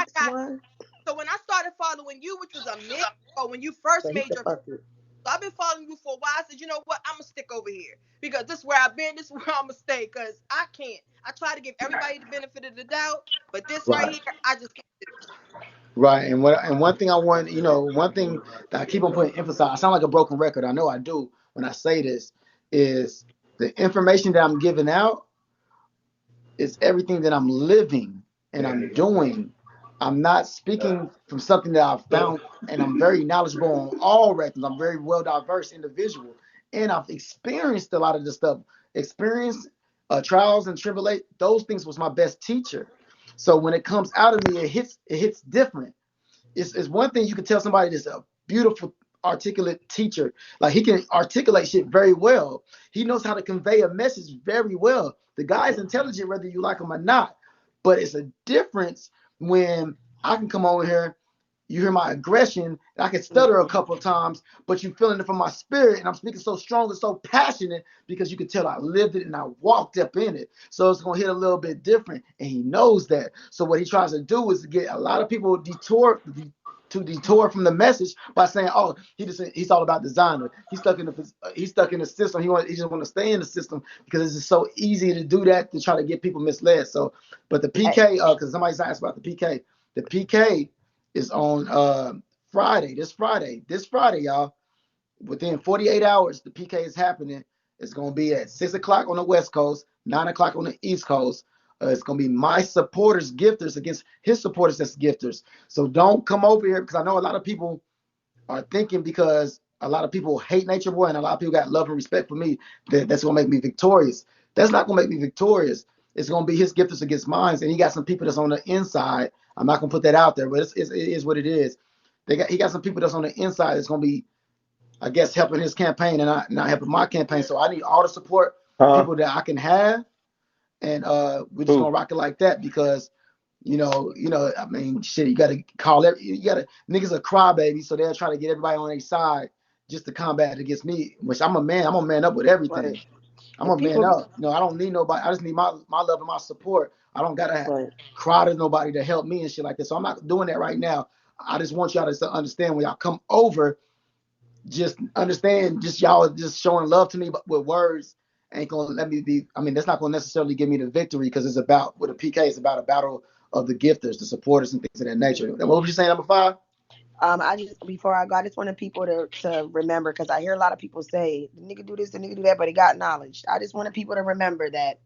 So when I started following you, which was a minute ago when you first made your, so I've been following you for a while. I said, you know what? I'm gonna stick over here because this is where I've been. This is where I'm gonna stay because I can't. I try to give everybody the benefit of the doubt, but this right here, I just can't do it. Right, and one thing I want, one thing that I keep on putting emphasis on, I sound like a broken record. I know I do when I say this, is the information that I'm giving out is everything that I'm living and I'm doing. I'm not speaking from something that I've found, and I'm very knowledgeable on all records. I'm very well diverse individual, and I've experienced a lot of this stuff. Trials and tribulations, those things was my best teacher. So when it comes out of me, it hits different. It's one thing you can tell somebody that's a beautiful, articulate teacher. Like, he can articulate shit very well. He knows how to convey a message very well. The guy's intelligent, whether you like him or not. But it's a difference when I can come over here, you hear my aggression, and I can stutter a couple of times, but you're feeling it from my spirit, and I'm speaking so strong and so passionate because you can tell I lived it and I walked up in it. So it's going to hit a little bit different, and he knows that. So what he tries to do is to get a lot of people detoured detour from the message by saying, "Oh, he's all about designer. He's stuck in the system. He just want to stay in the system because it's just so easy to do that to try to get people misled." So, but the PK, because somebody's asked about the PK. The PK is on Friday. This Friday, y'all. Within 48 hours, the PK is happening. It's going to be at 6 o'clock on the West Coast, 9 o'clock on the East Coast. It's going to be my supporters gifters against his supporters as gifters. So don't come over here, because I know a lot of people are thinking, because a lot of people hate Nature Boy and a lot of people got love and respect for me, that's going to make me victorious. That's not going to make me victorious. It's going to be his gifters against mine. And he got some people that's on the inside. I'm not going to put that out there, but it is what it is. He got some people that's on the inside that's going to be, I guess, helping his campaign and not helping my campaign. So I need all the support people that I can have. And we're just gonna rock it like that, because you know, I mean, shit, you gotta niggas are crybaby, so they'll try to get everybody on their side just to combat against me, which I'm a man up with everything. Right. I'm a man up. I don't need nobody. I just need my love and my support. I don't gotta cry to nobody to help me and shit like that. So I'm not doing that right now. I just want y'all to understand, when y'all come over, just understand, just y'all just showing love to me with words ain't gonna let me be. I mean, that's not gonna necessarily give me the victory, because it's about, with a PK, it's about a battle of the gifters, the supporters, and things of that nature. What was you saying, number 5? Before I go, I just wanted people to remember, because I hear a lot of people say the nigga do this, the nigga do that, but he got knowledge. I just wanted people to remember that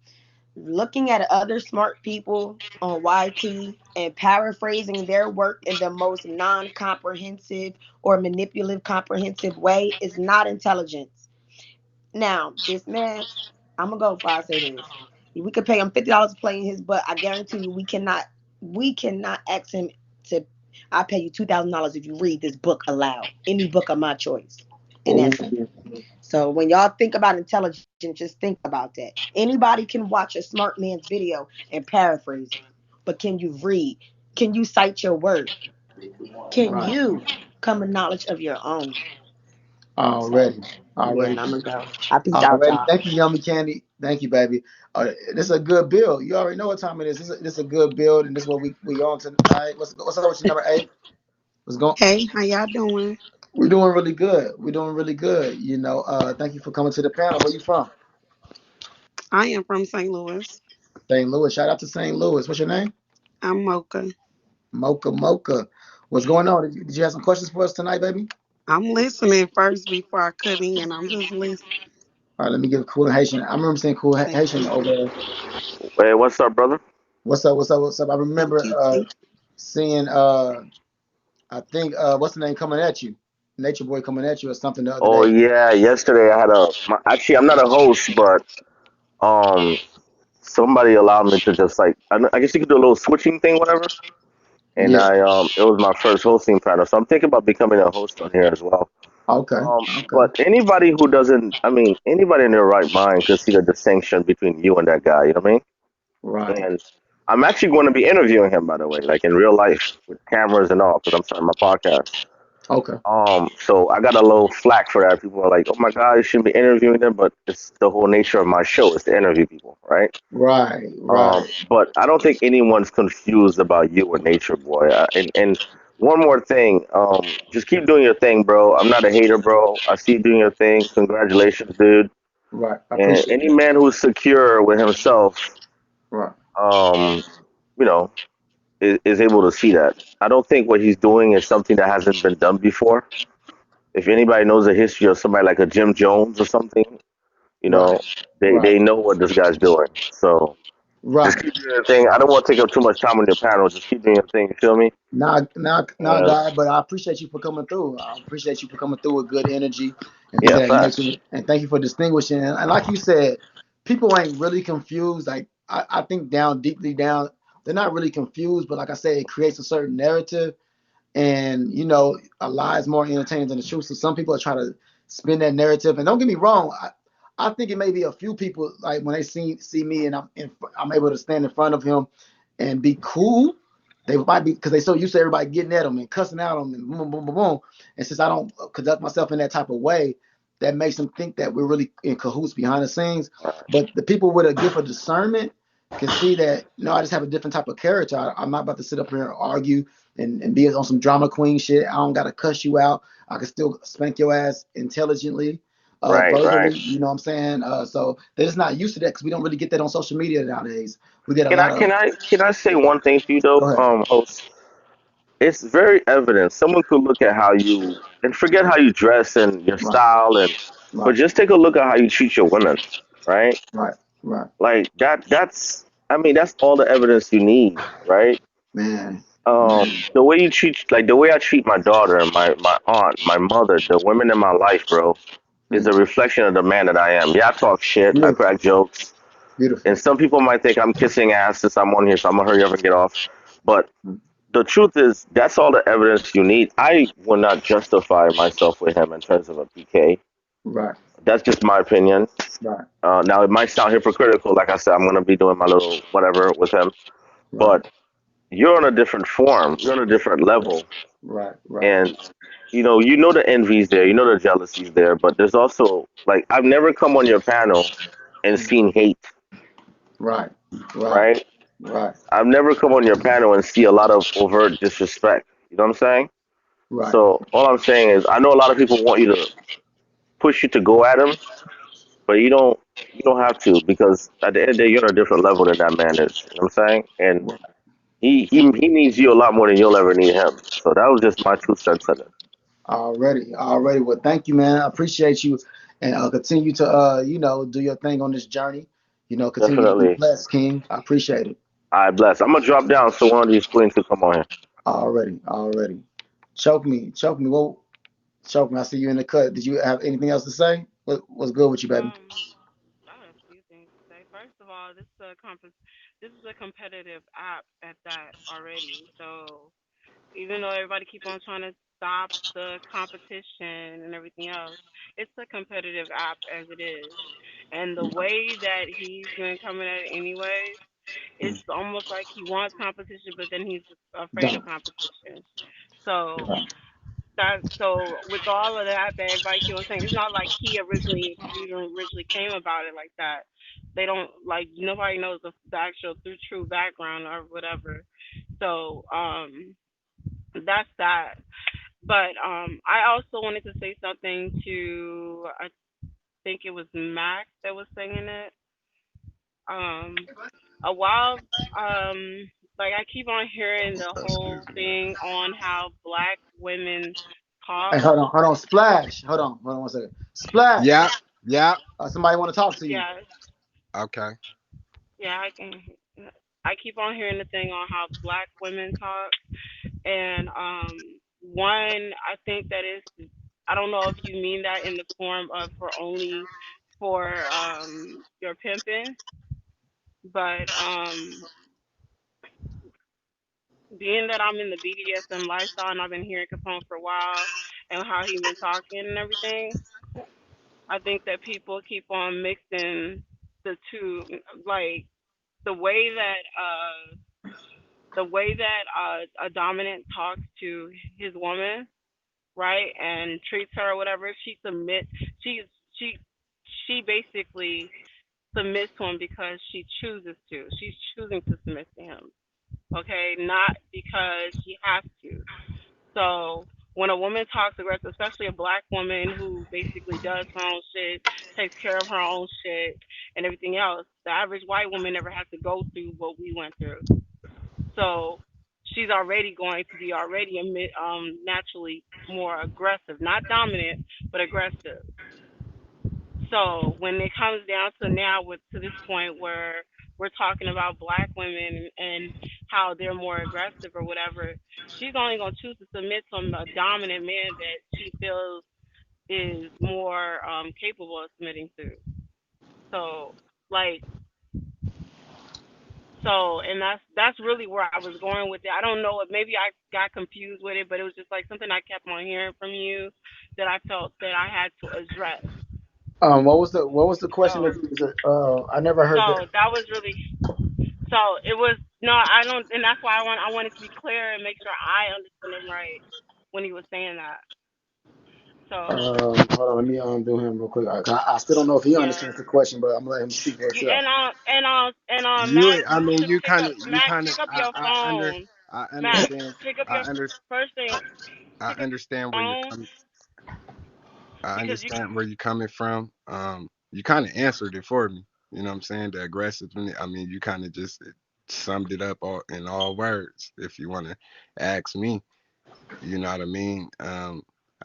looking at other smart people on YT and paraphrasing their work in the most non-comprehensive or manipulative comprehensive way is not intelligence. Now, this man, I'm gonna go before I say this. We could pay him $50 to play in his butt. I guarantee you, we cannot ask him to. I'll pay you $2,000 if you read this book aloud, any book of my choice. And that's it. So when y'all think about intelligence, just think about that. Anybody can watch a smart man's video and paraphrase it, but can you read? Can you cite your word? Can you come to knowledge of your own? Already. I'm gonna go. I peace out, y'all. Thank you, Yummy Candy. Thank you, baby. This is a good build. You already know what time it is. This is a good build, and this is what we on tonight. What's up with you, number 8? What's going? Hey, how y'all doing? We're doing really good. Thank you for coming to the panel. Where you from? I am from St. Louis. St. Louis. Shout out to St. Louis. What's your name? I'm Mocha. Mocha. What's going on? Did you have some questions for us tonight, baby? I'm listening first before I cut in. I'm just listening. All right, let me give Cool Haitian. I remember seeing Cool Haitian over there. Hey, what's up, brother? What's up? I remember seeing, I think, what's the name coming at you? Nature Boy coming at you or something the other day. Oh, yeah. Yesterday I had actually, I'm not a host, but somebody allowed me to just, like, I guess you could do a little switching thing, whatever. And it was my first hosting panel. So I'm thinking about becoming a host on here as well. Okay. But anybody who doesn't, anybody in their right mind could see the distinction between you and that guy, you know what I mean? Right. And I'm actually going to be interviewing him, by the way, like in real life with cameras and all, because I'm starting my podcast. Okay. So I got a little flack for that. People are like, "Oh my God, you shouldn't be interviewing them," but it's the whole nature of my show is to interview people, right? Right. But I don't think anyone's confused about you or Nature Boy. And one more thing, just keep doing your thing, bro. I'm not a hater, bro. I see you doing your thing. Congratulations, dude. Right. I And appreciate any that. man who's secure with himself, right, is able to see that. I don't think what he's doing is something that hasn't been done before. If anybody knows the history of somebody like a Jim Jones or something, they know what this guy's doing. So just keep doing your thing. I don't want to take up too much time on your panel. Just keep doing your thing. You feel me? God, but I appreciate you for coming through. I appreciate you for coming through with good energy and Yeah, and thank you for distinguishing. And like you said, people ain't really confused. Like I think deeply down, they're not really confused. But like I said, it creates a certain narrative, and a lie is more entertaining than the truth. So some people are trying to spin that narrative. And don't get me wrong, I think it may be a few people, like when they see me and I'm able to stand in front of him and be cool. They might be, because they so used to everybody getting at them and cussing out them and boom, boom, boom, boom. And since I don't conduct myself in that type of way, that makes them think that we're really in cahoots behind the scenes. But the people with a gift of discernment, can see that, I just have a different type of character. I'm not about to sit up here and argue and be on some drama queen shit. I don't gotta cuss you out. I can still spank your ass intelligently, Right. verbally. You know what I'm saying? So they're just not used to that because we don't really get that on social media nowadays. We get a Can I lot of. can I can I say one thing to you though, Go ahead. host? It's very evident. Someone could look at how you and forget how you dress and your Right, style but right, just take a look at how you treat your women, right? right, right. Like that's I mean that's all the evidence you need, right? Man, man. The way you treat like the way I treat my daughter and my aunt, my mother, the women in my life, bro, is a Mm. reflection of the man that I am. Yeah, I talk shit, I Beautiful, crack jokes, beautiful. and some people might think I'm kissing ass since I'm on here, so I'm gonna hurry up and get off. But Mm. the truth is, that's all the evidence you need. I will not justify myself with him in terms of a PK. Right, That's just my opinion. right, Now, it might sound hypocritical. Like I said, I'm going to be doing my little whatever with him. right, But you're on a different form. You're on a different level. right, right, And, you know the envy's there. You know the jealousy's there. But there's also, like, I've never come on your panel and seen hate, right, right, right? right, I've never come on your panel and see a lot of overt disrespect. You know what I'm saying? right. So all I'm saying is, I know a lot of people want you to push you to go at him, but you don't have to because at the end of the day, you're on a different level than that man is. You know what I'm saying? And he needs you a lot more than you'll ever need him. So that was just my 2 cents on it. Already, already. Well, thank you, man. I appreciate you, and continue to do your thing on this journey. Continue to be Definitely. blessed, King. I appreciate it. I bless. I'm gonna drop down so one of these queens could come on here. Already, already. Choke me, choke me. Whoa, choke me. I see you in the cut. Did you have anything else to say? What's good with you, baby? I have a few things to say. First of all, this is a competitive app at that already. So even though everybody keep on trying to stop the competition and everything else, it's a competitive app as it is. And the way that he's been coming at it anyways, it's Mm. almost like he wants competition, but then he's afraid of Don't. competition. So with all of that everybody keep on saying, it's not like he originally came about it like that. They don't like nobody knows the actual true background or whatever. So that's that. But I also wanted to say something to, I think it was Max that was singing it. Um, a while, like I keep on hearing the whole thing on how black women Hey, talk. hold on. Splash. Hold on 1 second. Splash. Yeah, yeah. Somebody want to talk to you. Yeah, Okay. yeah, I can. I keep on hearing the thing on how black women talk, and one, I think that is, I don't know if you mean that in the form of for your pimping, but being that I'm in the BDSM lifestyle and I've been hearing Capone for a while and how he been talking and everything, I think that people keep on mixing the two, like the way that a dominant talks to his woman, right, and treats her or whatever. She submits. She she basically submits to him because she chooses to. She's choosing to submit to him. Okay, not because she has to. So when a woman talks aggressive, especially a black woman who basically does her own shit, takes care of her own shit, and everything else, the average white woman never has to go through what we went through. So she's already going to be already naturally more aggressive, not dominant, but aggressive. So when it comes down to now with to this point where we're talking about black women and how they're more aggressive or whatever, she's only gonna choose to submit to a dominant man that she feels is more capable of submitting to. So like and that's really where I was going with it. I don't know if maybe I got confused with it, but it was just like something I kept on hearing from you that I felt that I had to address. What was the question So that you was? I never heard that. that was really. So it was no, I don't, and that's why I wanted to be clear and make sure I understood him right when he was saying that. So Hold on, let me undo him real quick. I still don't know if he yeah, understands the question, but I'm gonna let him speak for himself. Max, I you mean, should you kind of, pick up your phone. I Max, understand, pick up I your under, first thing. I Pick up understand your where you're phone coming. I because you. understand where you're coming from. You kind of answered it for me. You know what I'm saying? The aggressive. I mean, you kind of just summed it up all in all words. If you want to ask me, you know what I mean.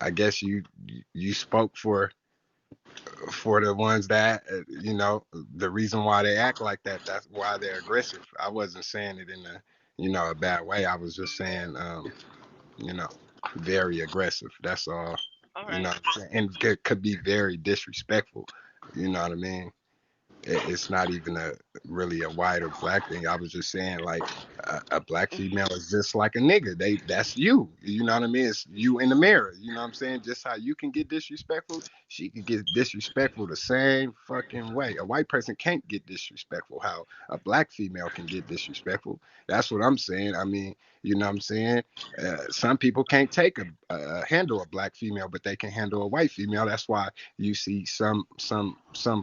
I guess you spoke for the ones that the reason why they act like that. That's why they're aggressive. I wasn't saying it in a bad way. I was just saying you know very aggressive. That's all. All You know right. what I'm saying? And could be very disrespectful. You know what I mean? It's not even really a white or black thing. I was just saying like a black female is just like a nigga. That's you. You know what I mean? It's you in the mirror. You know what I'm saying? Just how you can get disrespectful, she could get disrespectful the same fucking way. A white person can't get disrespectful how a black female can get disrespectful. That's what I'm saying. I mean, you know what I'm saying? Some people can't take handle a black female, but they can handle a white female. That's why you see some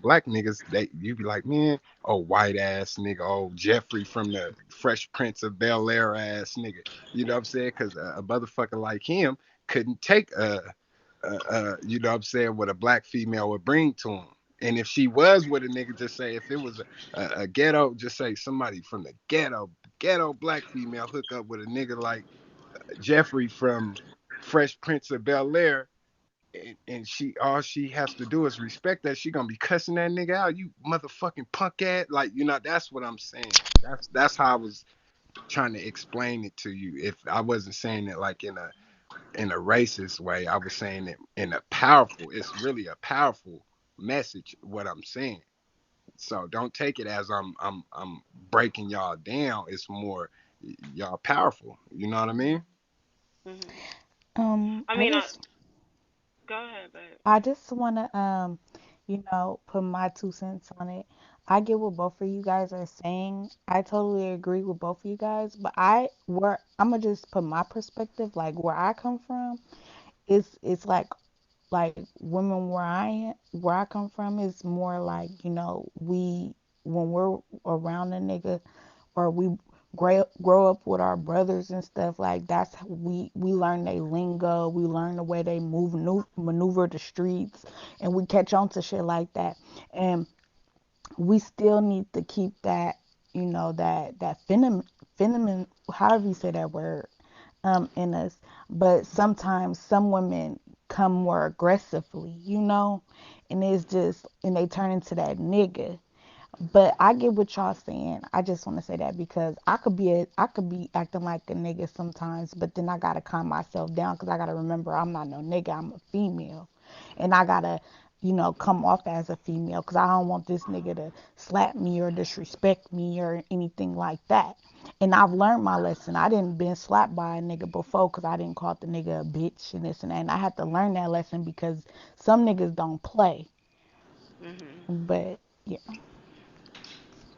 black niggas, you be like, man, oh white ass nigga, oh Jeffrey from the Fresh Prince of Bel Air ass nigga. You know what I'm saying? Because a motherfucker like him couldn't take you know what I'm saying, what a black female would bring to him. And if she was with a nigga, just say if it was a ghetto, just say somebody from the ghetto black female hook up with a nigga like Jeffrey from Fresh Prince of Bel Air, and she all she has to do is respect that, she gonna be cussing that nigga out, you motherfucking punk ass. Like, that's what I'm saying. That's how I was trying to explain it to you. If I wasn't saying it like in a racist way, I was saying it in a powerful. It's really a powerful message what I'm saying. So don't take it as I'm breaking y'all down. It's more y'all powerful. You know what I mean? Mhm. I I mean, just go ahead, babe. I just wanna put my 2 cents on it. I get what both of you guys are saying. I totally agree with both of you guys, but I'm gonna just put my perspective, like where I come from. It's like women where I come from is more like, we when we're around a nigga, or we grow up with our brothers and stuff, like that's we learn their lingo, we learn the way they maneuver the streets, and we catch on to shit like that. And we still need to keep that, that phenomenon, however you say that word, in us. But sometimes some women come more aggressively, and and they turn into that nigga. But I get what y'all saying. I just want to say that because I could be acting like a nigga sometimes, but then I gotta calm myself down because I gotta remember I'm not no nigga. I'm a female, and I gotta, come off as a female because I don't want this nigga to slap me or disrespect me or anything like that. And I've learned my lesson. I didn't been slapped by a nigga before because I didn't call the nigga a bitch and this and that. And I had to learn that lesson because some niggas don't play. Mhm. But yeah.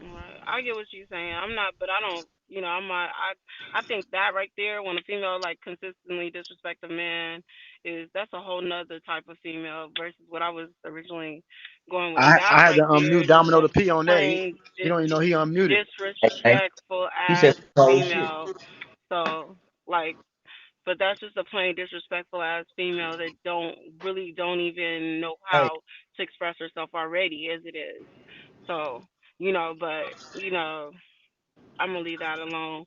Right. I get what you're saying. I'm not, but I don't. I'm not. I think that right there, when a female like consistently disrespect a man, that's a whole nother type of female versus what I was originally going with. I That had to right there, unmute just Domino a the P on that. plain He don't even know he unmuted. Hey, disrespectful he said ass some cold shit. female. So like, but that's just a plain disrespectful ass female that don't even know Hey, how to express herself already as it is. So, but I'm gonna leave that alone.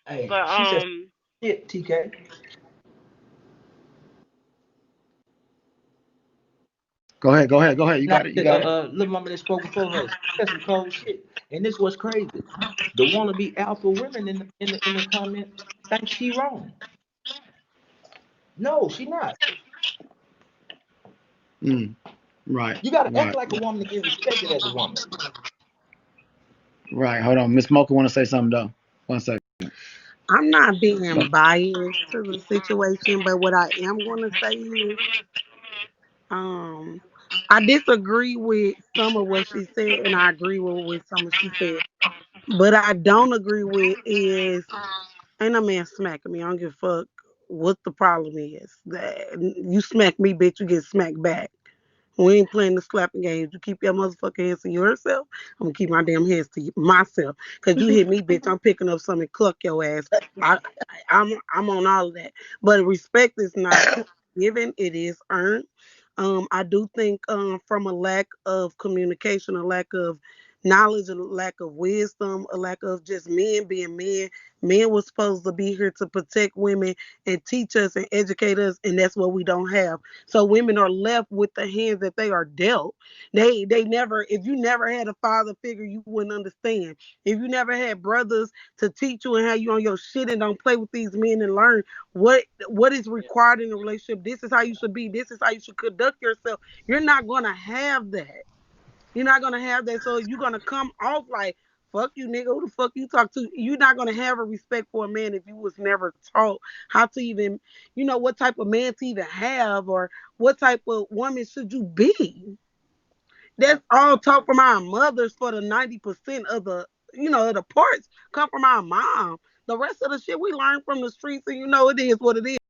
hey, But she said some shit, TK. Go ahead. You Not got it. You the got it. little mama that spoke before her. She said some cold shit. And this was crazy. The wannabe alpha women in the comment think she wrong. No, she not. Mm, right, You gotta act right, like a woman to get respected as a woman. right. Hold on, Miss Mocha want to say something though. 1 second. I'm not being biased to the situation, but what I am going to say is, um, I disagree with some of what she said, and I agree with some of she said. But I don't agree with is, ain't no man smacking me. I don't give a fuck what the problem is. That you smack me, bitch, you get smacked back. We ain't playing the slapping games. You keep your motherfucking hands to yourself. I'm gonna keep my damn hands to myself. Cause you hit me, bitch, I'm picking up something, cluck your ass. I'm on all of that. But respect is not given; it is earned. I do think from a lack of communication, a lack of knowledge, a lack of wisdom, a lack of just men being men. Men was supposed to be here to protect women and teach us and educate us, and that's what we don't have. So women are left with the hands that they are dealt. They never, if you never had a father figure, you wouldn't understand. If you never had brothers to teach you and how you on your shit and don't play with these men and learn what is required in a relationship. This is how you should be. This is how you should conduct yourself. You're not gonna have that. You're not gonna have that. So you're gonna come off like, fuck you, nigga. Who the fuck you talk to? You're not gonna have a respect for a man if you was never taught how to even, what type of man to even have, or what type of woman should you be. That's all taught from our mothers. For the 90% of the, of the parts come from our mom. The rest of the shit we learn from the streets, and it is what it is.